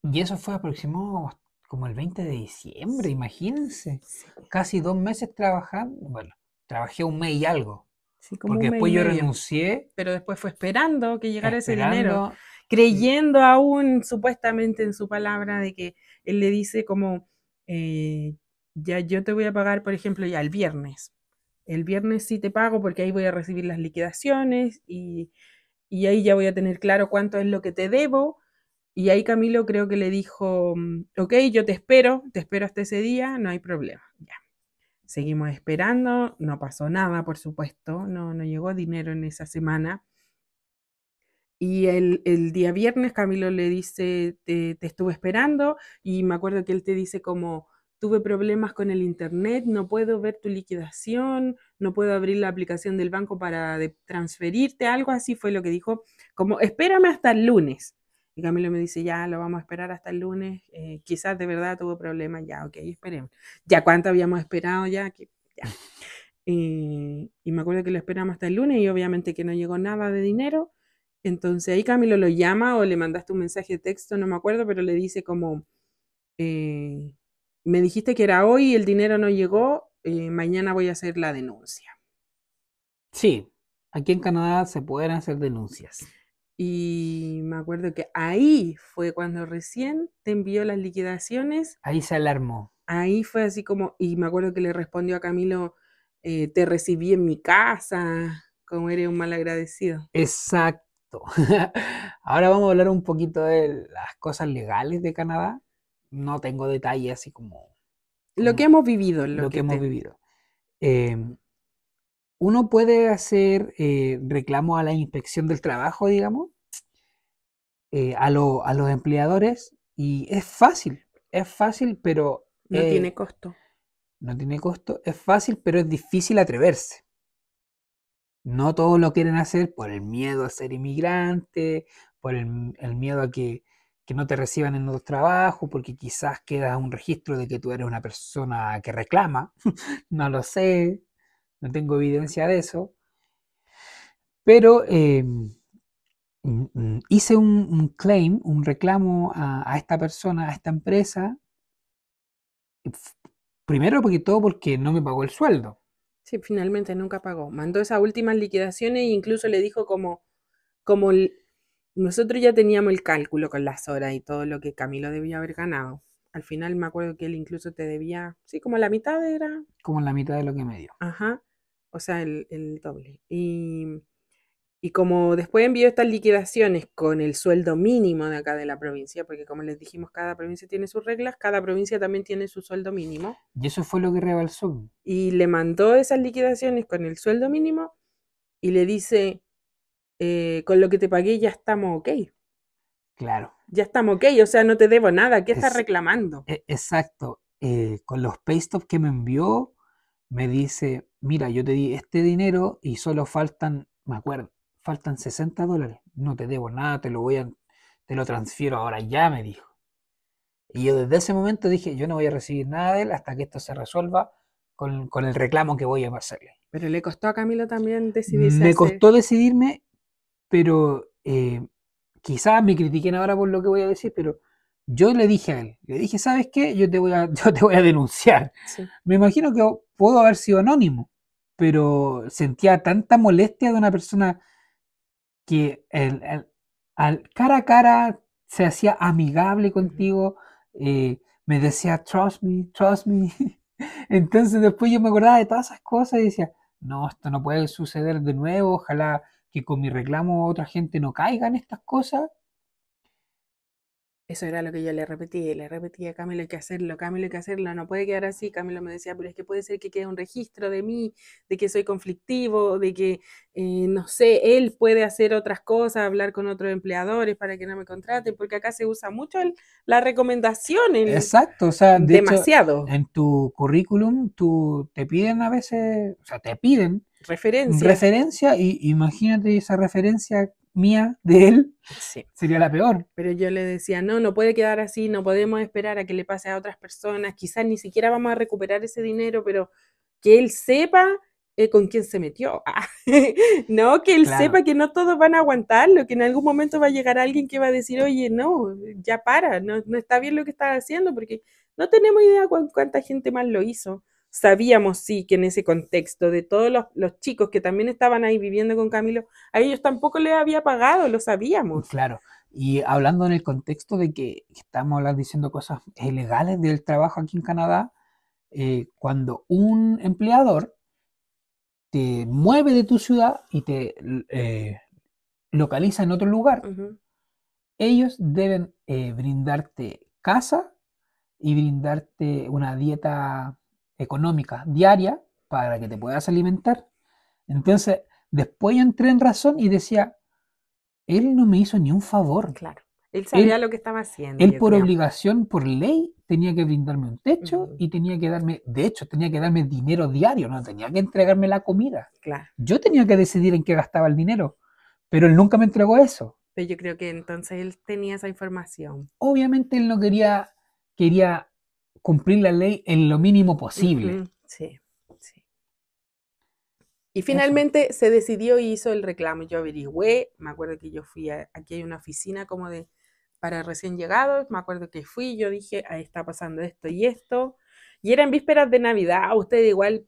Y eso fue aproximado como el 20 de diciembre, imagínense. Sí, Casi 2 meses trabajando. Bueno, trabajé un mes y algo. sí, como Porque un mes y después yo medio. renuncié Pero después fue esperando que llegara ese dinero, esperando. creyendo aún supuestamente en su palabra de que él le dice como, ya yo te voy a pagar, por ejemplo, ya el viernes. El viernes sí te pago porque ahí voy a recibir las liquidaciones y ahí ya voy a tener claro cuánto es lo que te debo. Y ahí Camilo creo que le dijo, ok, yo te espero hasta ese día, no hay problema. Ya. Seguimos esperando, no pasó nada, por supuesto, no llegó dinero en esa semana. Y el día viernes Camilo le dice, te estuve esperando y me acuerdo que él te dice como, tuve problemas con el internet, no puedo ver tu liquidación, no puedo abrir la aplicación del banco para transferirte, algo así fue lo que dijo, como espérame hasta el lunes. Y Camilo me dice, ya, lo vamos a esperar hasta el lunes. Quizás de verdad tuvo problemas, ya, ok, esperemos. Ya, ¿cuánto habíamos esperado? Ya. Y me acuerdo que lo esperamos hasta el lunes y obviamente que no llegó nada de dinero. Entonces ahí Camilo lo llama o le mandaste un mensaje de texto, no me acuerdo, pero le dice como, me dijiste que era hoy y el dinero no llegó, mañana voy a hacer la denuncia. Sí, aquí en Canadá se pueden hacer denuncias. Y me acuerdo que ahí fue cuando recién te envió las liquidaciones. Ahí se alarmó. Ahí fue así como, y me acuerdo que le respondió a Camilo, te recibí en mi casa, como eres un mal agradecido. Exacto. Ahora vamos a hablar un poquito de las cosas legales de Canadá. No tengo detalles así como Lo que hemos vivido. lo que hemos vivido. Uno puede hacer reclamo a la inspección del trabajo, digamos, a los empleadores, y es fácil, pero No tiene costo. no tiene costo, es fácil, pero es difícil atreverse. No todos lo quieren hacer por el miedo a ser inmigrante, por el miedo a que no te reciban en otro trabajo, porque quizás queda un registro de que tú eres una persona que reclama. No lo sé, no tengo evidencia de eso. Pero hice un claim, un reclamo a esta persona, a esta empresa. Primero porque no me pagó el sueldo. Sí, finalmente nunca pagó. Mandó esas últimas liquidaciones e incluso le dijo como nosotros ya teníamos el cálculo con las horas y todo lo que Camilo debía haber ganado. Al final me acuerdo que él incluso te debía, sí, como la mitad era. Como la mitad de lo que me dio. Ajá, o sea, el doble. Y como después envió estas liquidaciones con el sueldo mínimo de acá de la provincia, porque como les dijimos, cada provincia tiene sus reglas, cada provincia también tiene su sueldo mínimo. Y eso fue lo que rebalsó. Y le mandó esas liquidaciones con el sueldo mínimo y le dice, con lo que te pagué ya estamos ok. Claro. Ya estamos ok, o sea, no te debo nada, ¿qué estás reclamando? Exacto. Con los paystop que me envió, me dice, mira, yo te di este dinero y solo faltan, me acuerdo, faltan $60. No te debo nada, te lo transfiero ahora ya, me dijo. Y yo desde ese momento dije, yo no voy a recibir nada de él hasta que esto se resuelva con el reclamo que voy a hacerle. Pero le costó a Camilo también decidirse. Me costó decidirme, pero quizás me critiquen ahora por lo que voy a decir, pero yo le dije a él, ¿sabes qué? Yo te voy a denunciar. Sí. Me imagino que puedo haber sido anónimo, pero sentía tanta molestia de una persona que al cara a cara se hacía amigable contigo, me decía, trust me. Entonces después yo me acordaba de todas esas cosas y decía, no, esto no puede suceder de nuevo, ojalá que con mi reclamo otra gente no caiga en estas cosas. Eso era lo que yo le repetía, Camilo hay que hacerlo, no puede quedar así. Camilo me decía, pero es que puede ser que quede un registro de mí, de que soy conflictivo, de que, no sé, él puede hacer otras cosas, hablar con otros empleadores para que no me contraten, porque acá se usa mucho la recomendación. Exacto, o sea, de demasiado. hecho, en tu currículum te piden a veces, o sea, te piden referencia y imagínate esa referencia mía de él, sí, sería la peor. Pero yo le decía, no puede quedar así, no podemos esperar a que le pase a otras personas, quizás ni siquiera vamos a recuperar ese dinero, pero que él sepa con quién se metió. No, que él sepa que no todos van a aguantarlo, que en algún momento va a llegar alguien que va a decir, oye, no, ya para, no está bien lo que estás haciendo, porque no tenemos idea cuánta gente más lo hizo. Sabíamos, sí, que en ese contexto de todos los chicos que también estaban ahí viviendo con Camilo, a ellos tampoco les había pagado, lo sabíamos. Claro, y hablando en el contexto de que estamos diciendo cosas ilegales del trabajo aquí en Canadá, cuando un empleador te mueve de tu ciudad y te localiza en otro lugar, ellos deben brindarte casa y brindarte una dieta económica diaria para que te puedas alimentar. Entonces, después yo entré en razón y decía, él no me hizo ni un favor. Claro, él sabía lo que estaba haciendo. Él por obligación, por ley, tenía que brindarme un techo y tenía que darme dinero diario, no tenía que entregarme la comida. Claro. Yo tenía que decidir en qué gastaba el dinero, pero él nunca me entregó eso. Pero yo creo que entonces él tenía esa información. Obviamente él no quería cumplir la ley en lo mínimo posible. Ujú, sí, sí. Y Eso. finalmente se decidió y hizo el reclamo. Yo averigüé, me acuerdo que yo fui aquí hay una oficina como de para recién llegados, me acuerdo que fui, yo dije, ahí está pasando esto y esto. Y era en vísperas de Navidad, ustedes igual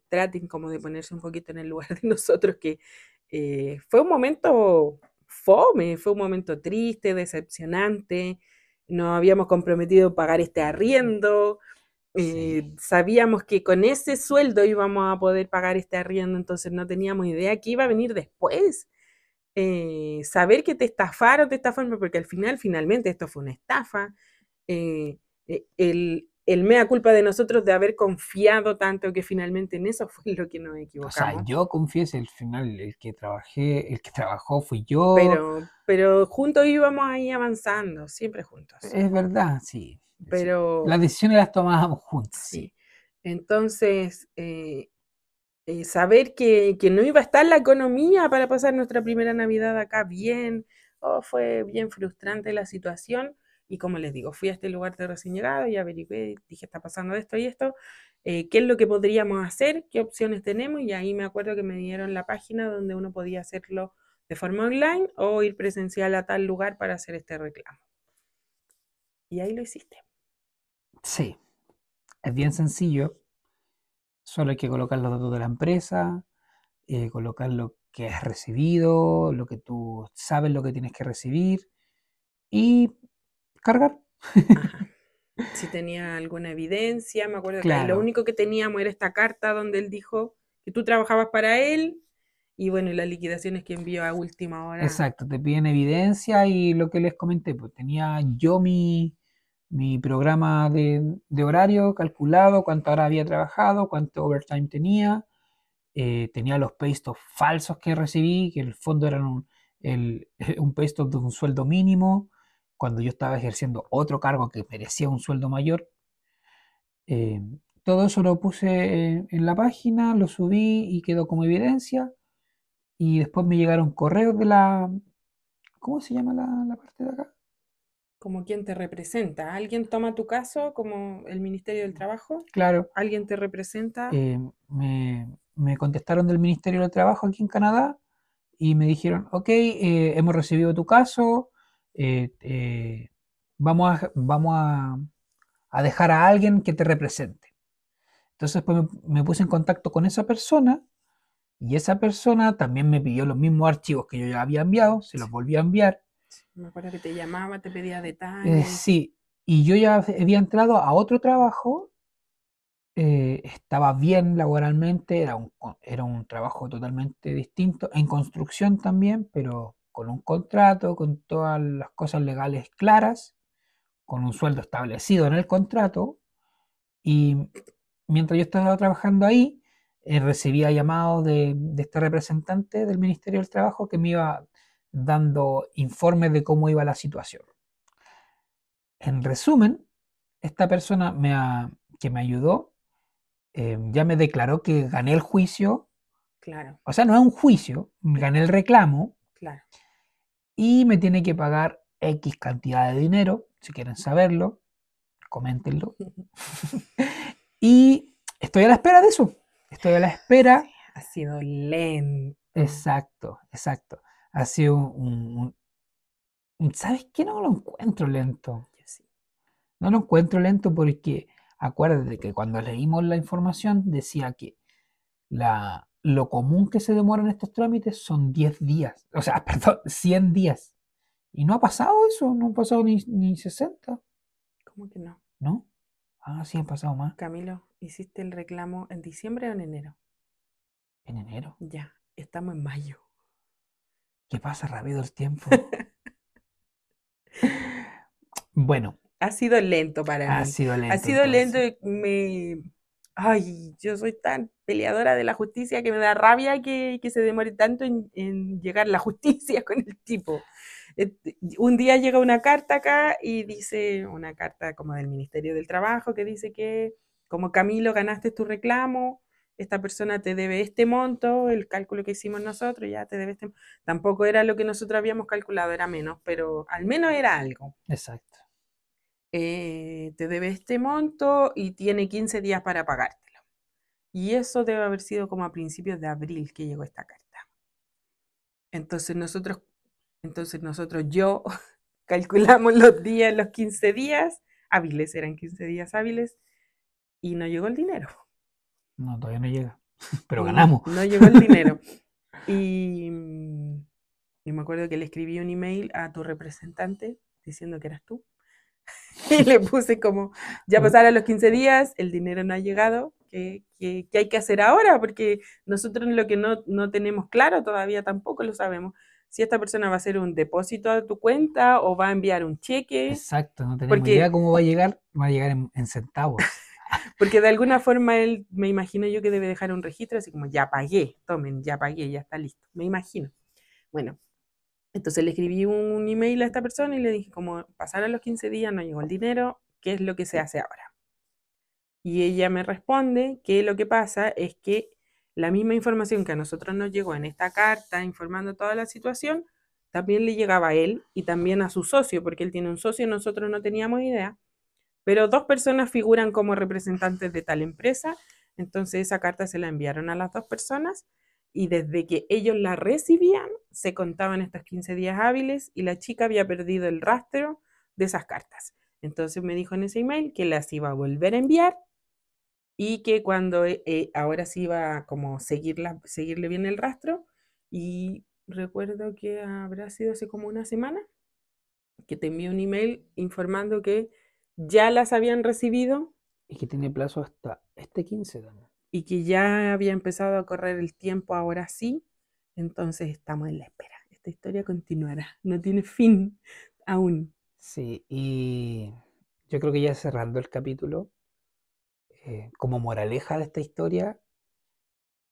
traten como de ponerse un poquito en el lugar de nosotros, que fue un momento fome, fue un momento triste, decepcionante, nos habíamos comprometido a pagar este arriendo, Sí. sabíamos que con ese sueldo íbamos a poder pagar este arriendo, entonces no teníamos idea qué iba a venir después. Saber que te estafaron, porque al final, finalmente, esto fue una estafa. eh, el mea culpa de nosotros de haber confiado tanto que finalmente en eso fue lo que nos O sea, equivocamos. yo confieso, al final el que trabajó fui yo. Pero juntos íbamos ahí avanzando, siempre juntos. Es verdad, sí. Sí. Pero Las decisiones las tomábamos juntos, sí. sí. Entonces, saber que no iba a estar la economía para pasar nuestra primera Navidad acá bien, fue bien frustrante la situación. Y como les digo, fui a este lugar de recién llegado y averigué, dije, está pasando esto y esto, qué es lo que podríamos hacer, qué opciones tenemos, y ahí me acuerdo que me dieron la página donde uno podía hacerlo de forma online o ir presencial a tal lugar para hacer este reclamo. Y ahí lo hiciste. Sí, es bien sencillo. Solo hay que colocar los datos de la empresa, colocar lo que has recibido, lo que tú sabes lo que tienes que recibir y cargar. Ajá. Si tenía alguna evidencia, me acuerdo que ahí lo Claro, único que teníamos era esta carta donde él dijo que tú trabajabas para él y bueno, y las liquidaciones que envió a última hora. exacto. Te piden evidencia y lo que les comenté, pues tenía yo mi programa de horario calculado, cuánto hora había trabajado, cuánto overtime tenía. Tenía los paystop falsos que recibí, que en el fondo eran un paystop de un sueldo mínimo, cuando yo estaba ejerciendo otro cargo que merecía un sueldo mayor. Eh, Todo eso lo puse en la página, lo subí y quedó como evidencia. Y después me llegaron correos de la... ¿Cómo se llama la parte de acá? Como quien te representa. ¿Alguien toma tu caso como el Ministerio del Trabajo? Claro, ¿Alguien te representa? eh, me contestaron del Ministerio del Trabajo aquí en Canadá y me dijeron, ok, hemos recibido tu caso, vamos a dejar a alguien que te represente. Entonces pues me puse en contacto con esa persona y esa persona también me pidió los mismos archivos que yo ya había enviado, se los volví a enviar. Me acuerdo que te llamaba, te pedía detalles. Sí, y yo ya había entrado a otro trabajo, estaba bien laboralmente, era un trabajo totalmente distinto, en construcción también, pero con un contrato, con todas las cosas legales claras, con un sueldo establecido en el contrato, y mientras yo estaba trabajando ahí, recibía llamados de este representante del Ministerio del Trabajo que me iba dando informes de cómo iba la situación. En resumen, esta persona que me ayudó ya me declaró que gané el juicio, Claro, o sea, no es un juicio, gané el reclamo claro. y me tiene que pagar X cantidad de dinero, si quieren saberlo, coméntenlo. Y estoy a la espera de eso, estoy a la espera. Ha sido lento. Exacto, exacto. Ha sido ¿sabes qué? No lo encuentro lento. Yo sí. No lo encuentro lento porque acuérdate que cuando leímos la información decía que lo común que se demoran estos trámites son 10 días, o sea, perdón, 100 días. Y no ha pasado eso, no ha pasado ni 60, ¿Cómo que no? ¿no? Ah, sí, han pasado más. Camilo, ¿hiciste el reclamo en diciembre o en enero? En enero. Ya, estamos en mayo. ¿Qué pasa rápido el tiempo? Bueno, Ha sido lento para ha mí. sido Ha lento sido lento entonces. y Ay, yo soy tan peleadora de la justicia que me da rabia que se demore tanto en llegar la justicia con el tipo. Un día llega una carta acá y dice, una carta como del Ministerio del Trabajo que dice que como Camilo ganaste tu reclamo, esta persona te debe este monto, el cálculo que hicimos nosotros, ya te debe este. Tampoco era lo que nosotros habíamos calculado, era menos, pero al menos era algo. Exacto. Te debe este monto y tiene 15 días para pagártelo. Y eso debe haber sido como a principios de abril que llegó esta carta. Entonces yo calculamos los días, los 15 días hábiles, eran 15 días hábiles, y no llegó el dinero. No, todavía no llega. Pero ganamos. No llegó el dinero. Y me acuerdo que le escribí un email a tu representante diciendo que eras tú. Y le puse como, ya pasaron los 15 días, el dinero no ha llegado, ¿qué hay que hacer ahora? Porque nosotros lo que no tenemos claro todavía tampoco lo sabemos. Si esta persona va a hacer un depósito a tu cuenta o va a enviar un cheque. Exacto, no tenemos idea cómo va a llegar en centavos. Porque de alguna forma él, me imagino yo que debe dejar un registro así como, ya pagué, tomen, ya pagué, ya está listo, me imagino. Bueno, entonces le escribí un email a esta persona y le dije como, pasaron los 15 días, no llegó el dinero, ¿qué es lo que se hace ahora? Y ella me responde que lo que pasa es que la misma información que a nosotros nos llegó en esta carta informando toda la situación, también le llegaba a él y también a su socio, porque él tiene un socio, nosotros no teníamos idea, pero 2 personas figuran como representantes de tal empresa, entonces esa carta se la enviaron a las 2 personas y desde que ellos la recibían se contaban estos 15 días hábiles y la chica había perdido el rastro de esas cartas. Entonces me dijo en ese email que las iba a volver a enviar y que cuando ahora sí iba a como seguirle bien el rastro, y recuerdo que habrá sido hace como una semana que te envié un email informando que ya las habían recibido Y que tiene plazo hasta este 15 también. y que ya había empezado a correr el tiempo ahora sí, entonces estamos en la espera. Esta historia continuará, no tiene fin aún. Sí, y yo creo que ya cerrando el capítulo, como moraleja de esta historia,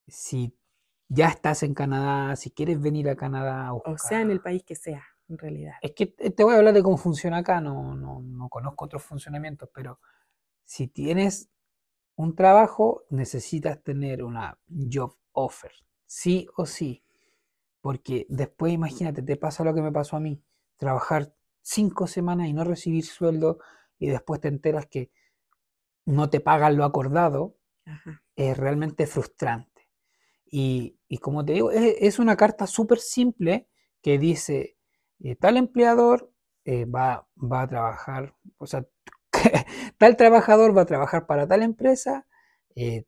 si ya estás en Canadá, si quieres venir a Canadá a O sea, en el país que sea, en realidad. Es que te voy a hablar de cómo funciona acá, no conozco otros funcionamientos, pero si tienes un trabajo, necesitas tener una job offer, sí o sí, porque después imagínate, te pasa lo que me pasó a mí, trabajar 5 semanas y no recibir sueldo y después te enteras que no te pagan lo acordado, Ajá. es realmente frustrante. Y como te digo, es una carta súper simple que dice, tal empleador va a trabajar, o sea, tal trabajador va a trabajar para tal empresa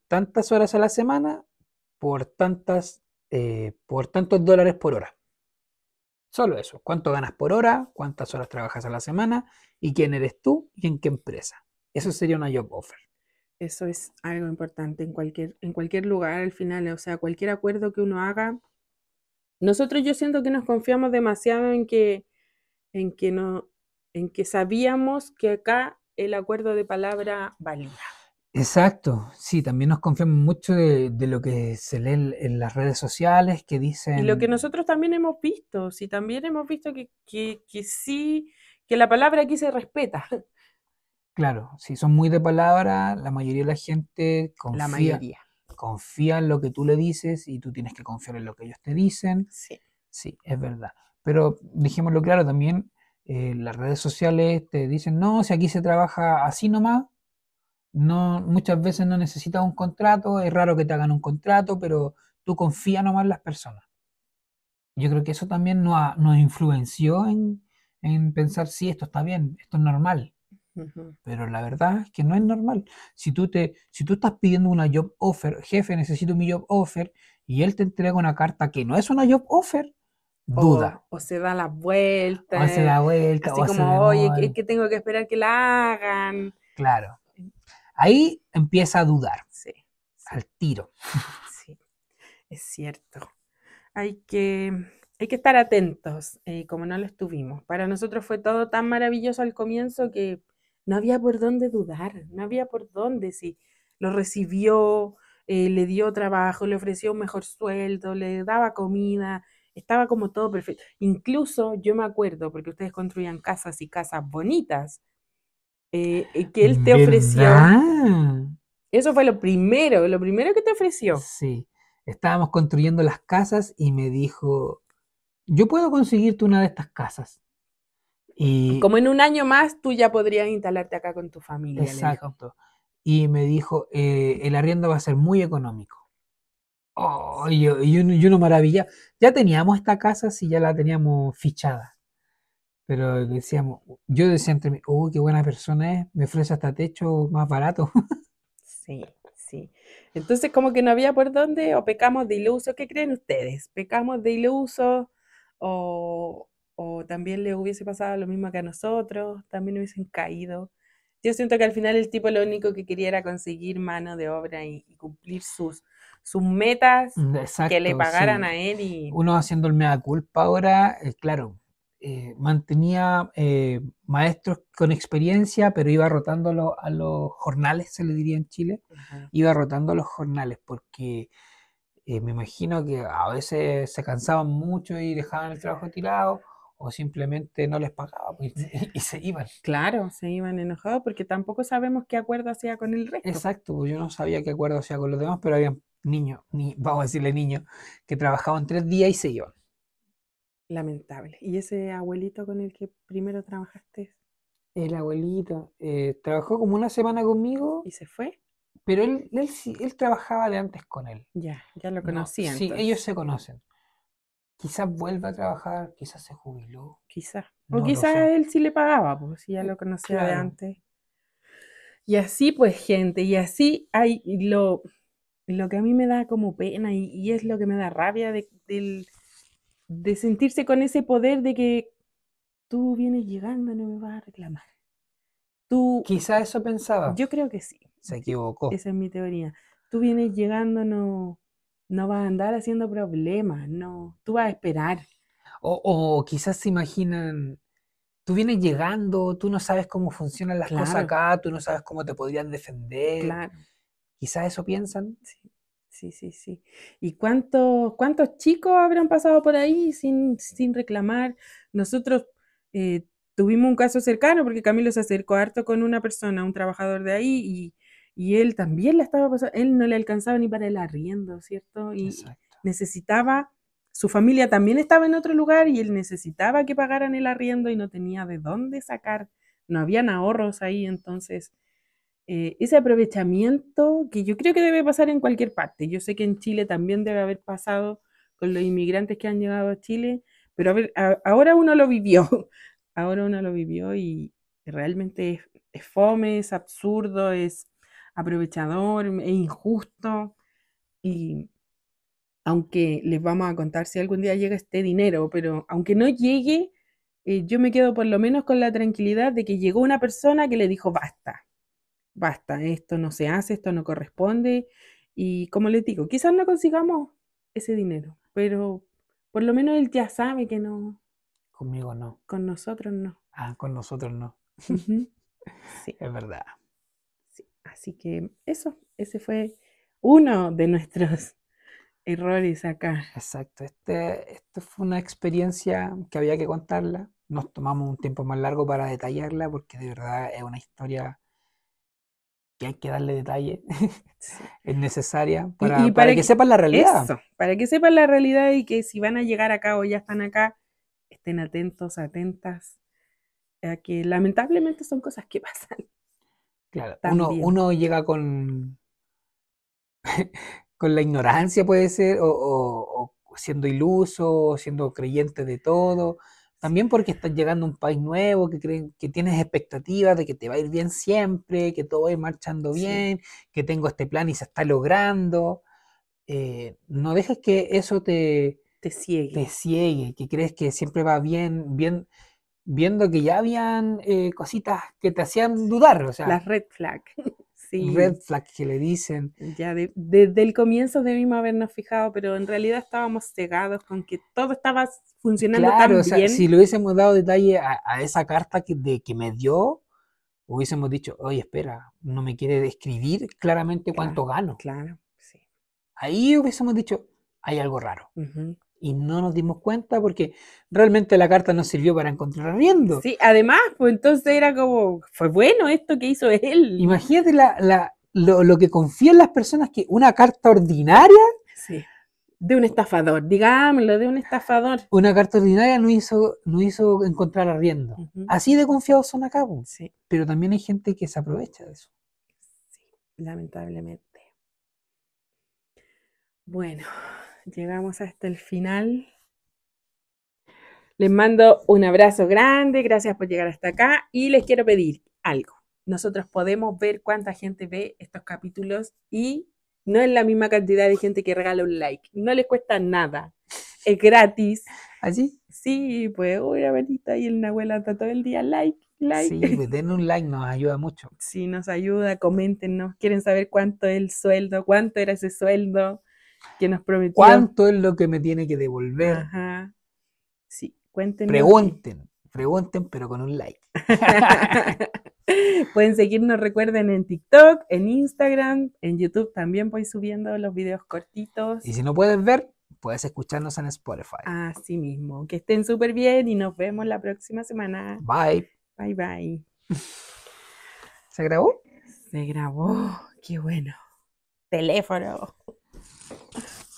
tantas horas a la semana por por tantos dólares por hora. Solo eso. ¿Cuánto ganas por hora? ¿Cuántas horas trabajas a la semana? ¿Y quién eres tú? ¿Y en qué empresa? Eso sería una job offer. Eso es algo importante en cualquier lugar al final, o sea, cualquier acuerdo que uno haga. Nosotros yo siento que nos confiamos demasiado en que sabíamos que acá el acuerdo de palabra valía. Exacto, sí, también nos confiamos mucho de lo que se lee en las redes sociales que dicen... Y lo que nosotros también hemos visto, sí, también hemos visto que sí, que la palabra aquí se respeta. Claro, sí, son muy de palabra, la mayoría de la gente La mayoría. confía en lo que tú le dices y tú tienes que confiar en lo que ellos te dicen. Sí. Sí, es verdad. Pero dijémoslo claro, también las redes sociales te dicen, no, si aquí se trabaja así nomás, no, muchas veces no necesitas un contrato, es raro que te hagan un contrato, pero tú confía nomás en las personas. Yo creo que eso también nos influenció en pensar, sí, esto está bien, esto es normal. Ujú. Pero la verdad es que no es normal. Si tú estás pidiendo una job offer, jefe, necesito mi job offer, y él te entrega una carta que no es una job offer, duda. O se da la vuelta, O se da vuelta, así o se como, oye, demora. es que tengo que esperar que la hagan. Claro. Ahí empieza a dudar, Sí, al tiro. sí, es cierto. Hay que estar atentos, como no lo estuvimos. Para nosotros fue todo tan maravilloso al comienzo que no había por dónde dudar, no había por dónde. Si lo recibió, le dio trabajo, le ofreció un mejor sueldo, le daba comida, estaba como todo perfecto. Incluso yo me acuerdo, porque ustedes construían casas y casas bonitas, que él te ofreció, ¿Verdad? Eso fue lo primero que te ofreció. Sí, estábamos construyendo las casas y me dijo, yo puedo conseguirte una de estas casas. Y Como en un año más tú ya podrías instalarte acá con tu familia, le dijo. exacto. Y me dijo, el arriendo va a ser muy económico. Oh, y uno maravilla. Ya teníamos esta casa, sí, ya la teníamos fichada. Pero decíamos, yo decía entre mí, oh, qué buena persona es, me ofrece hasta techo más barato. Sí, sí. Entonces como que no había por dónde, o pecamos de ilusos, ¿qué creen ustedes? ¿Pecamos de ilusos o, o también les hubiese pasado lo mismo que a nosotros? También hubiesen caído. Yo siento que al final el tipo lo único que quería era conseguir mano de obra y cumplir sus metas, que le Exacto, pagaran sí. a él y... Uno haciendo el mea culpa ahora, claro, mantenía maestros con experiencia, pero iba rotando a los jornales, se le diría en Chile, Ajá. iba rotando a los jornales, porque me imagino que a veces se cansaban mucho y dejaban el trabajo tirado, o simplemente no les pagaban pues, y se iban. Claro, se iban enojados porque tampoco sabemos qué acuerdo hacía con el resto. Exacto, pues yo no sabía qué acuerdo hacía con los demás, pero había niños, vamos a decirle niños, que trabajaban 3 días y se iban. Lamentable. ¿Y ese abuelito con el que primero trabajaste El abuelito trabajó como una semana conmigo, y se fue? pero él trabajaba de antes con él. Ya lo No, conocía sí, ellos entonces, se conocen. Quizás vuelva a trabajar, quizás se jubiló, quizás. O no lo quizás sé. él sí le pagaba, pues si ya lo conocía de Claro, antes. Y así pues gente, y así hay lo que a mí me da como pena y es lo que me da rabia de sentirse con ese poder de que tú vienes llegando, no me vas a reclamar. Tú, quizás eso pensaba. yo creo que sí. Se equivocó. Esa es mi teoría. Tú vienes llegando, no vas a andar haciendo problemas, no. Tú vas a esperar. O quizás se imaginan, tú vienes llegando, tú no sabes cómo funcionan las cosas Claro, acá, tú no sabes cómo te podrían defender. claro. Quizás eso piensan. Sí, sí, sí, sí. ¿Y cuántos chicos habrán pasado por ahí sin reclamar? Nosotros tuvimos un caso cercano porque Camilo se acercó harto con una persona, un trabajador de ahí, y él también la estaba pasando, él no le alcanzaba ni para el arriendo, ¿cierto? Y Exacto. necesitaba, su familia también estaba en otro lugar y él necesitaba que pagaran el arriendo y no tenía de dónde sacar, no habían ahorros ahí, entonces ese aprovechamiento que yo creo que debe pasar en cualquier parte. Yo sé que en Chile también debe haber pasado con los inmigrantes que han llegado a Chile, pero a ver, ahora uno lo vivió, ahora uno lo vivió y realmente es fome, es absurdo, es aprovechador, es injusto y aunque les vamos a contar si algún día llega este dinero, pero aunque no llegue, yo me quedo por lo menos con la tranquilidad de que llegó una persona que le dijo basta, basta, esto no se hace, esto no corresponde. Y como les digo, quizás no consigamos ese dinero, pero por lo menos él ya sabe que no, Conmigo no. con nosotros no. Ah, con nosotros no. Ujú. Sí, Es verdad. sí. Así que eso, ese fue uno de nuestros errores acá. Exacto. Esto fue una experiencia que había que contarla. Nos tomamos un tiempo más largo para detallarla porque de verdad es una historia que hay que darle detalle. Sí. Es necesaria Y para que sepan la realidad. eso, para que sepan la realidad y que si van a llegar acá o ya están acá, estén atentos, atentas, a que lamentablemente son cosas que pasan Claro, también. uno llega con la ignorancia, puede ser, o siendo iluso, o siendo creyente de todo. También porque estás llegando a un país nuevo, que creen que tienes expectativas de que te va a ir bien siempre, que todo va a ir marchando Sí, bien, que tengo este plan y se está logrando. No dejes que eso te te ciegue. ciegue, que crees que siempre va bien, bien, viendo que ya habían cositas que te hacían dudar, o sea, Las red flag. red Sí, flag que le dicen. ya desde el comienzo debimos habernos fijado, pero en realidad estábamos cegados con que todo estaba funcionando Claro, o tan sea, si bien. le hubiésemos dado detalle a esa carta que me dio, hubiésemos dicho, oye, espera, no me quiere describir claramente Claro, cuánto gano. claro, sí. Ahí hubiésemos dicho, hay algo raro. Ujú. Y no nos dimos cuenta porque realmente la carta nos sirvió para encontrar arriendo. Sí, además, pues entonces era como, fue bueno esto que hizo él. Imagínate lo que confían las personas que una carta ordinaria, Sí. De un estafador, digámoslo, de un estafador. no hizo encontrar arriendo. Ujú. Así de confiados son acá, po. Sí, Pero también hay gente que se aprovecha de eso. sí, lamentablemente. Bueno, llegamos hasta el final. Les mando un abrazo grande, gracias por llegar hasta acá y les quiero pedir algo. Nosotros podemos ver cuánta gente ve estos capítulos y no es la misma cantidad de gente que regala un like. No les cuesta nada, es gratis. ¿Así? Sí, pues, uy, abuelita y el Nahuel está todo el día like, like. Sí, pues den un like, nos ayuda mucho. Sí, nos ayuda, coméntenos, quieren saber cuánto es el sueldo, cuánto era ese sueldo que nos prometió. ¿Cuánto es lo que me tiene que devolver? Ajá. Sí, cuéntenos. Pregunten, pero con un like. Pueden seguirnos, recuerden, en TikTok, en Instagram, en YouTube también voy subiendo los videos cortitos. Y si no puedes ver, puedes escucharnos en Spotify. Así mismo, que estén súper bien y nos vemos la próxima semana. Bye. Bye, bye. ¿Se grabó? Se grabó, qué bueno. Teléfono.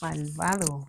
Malvado.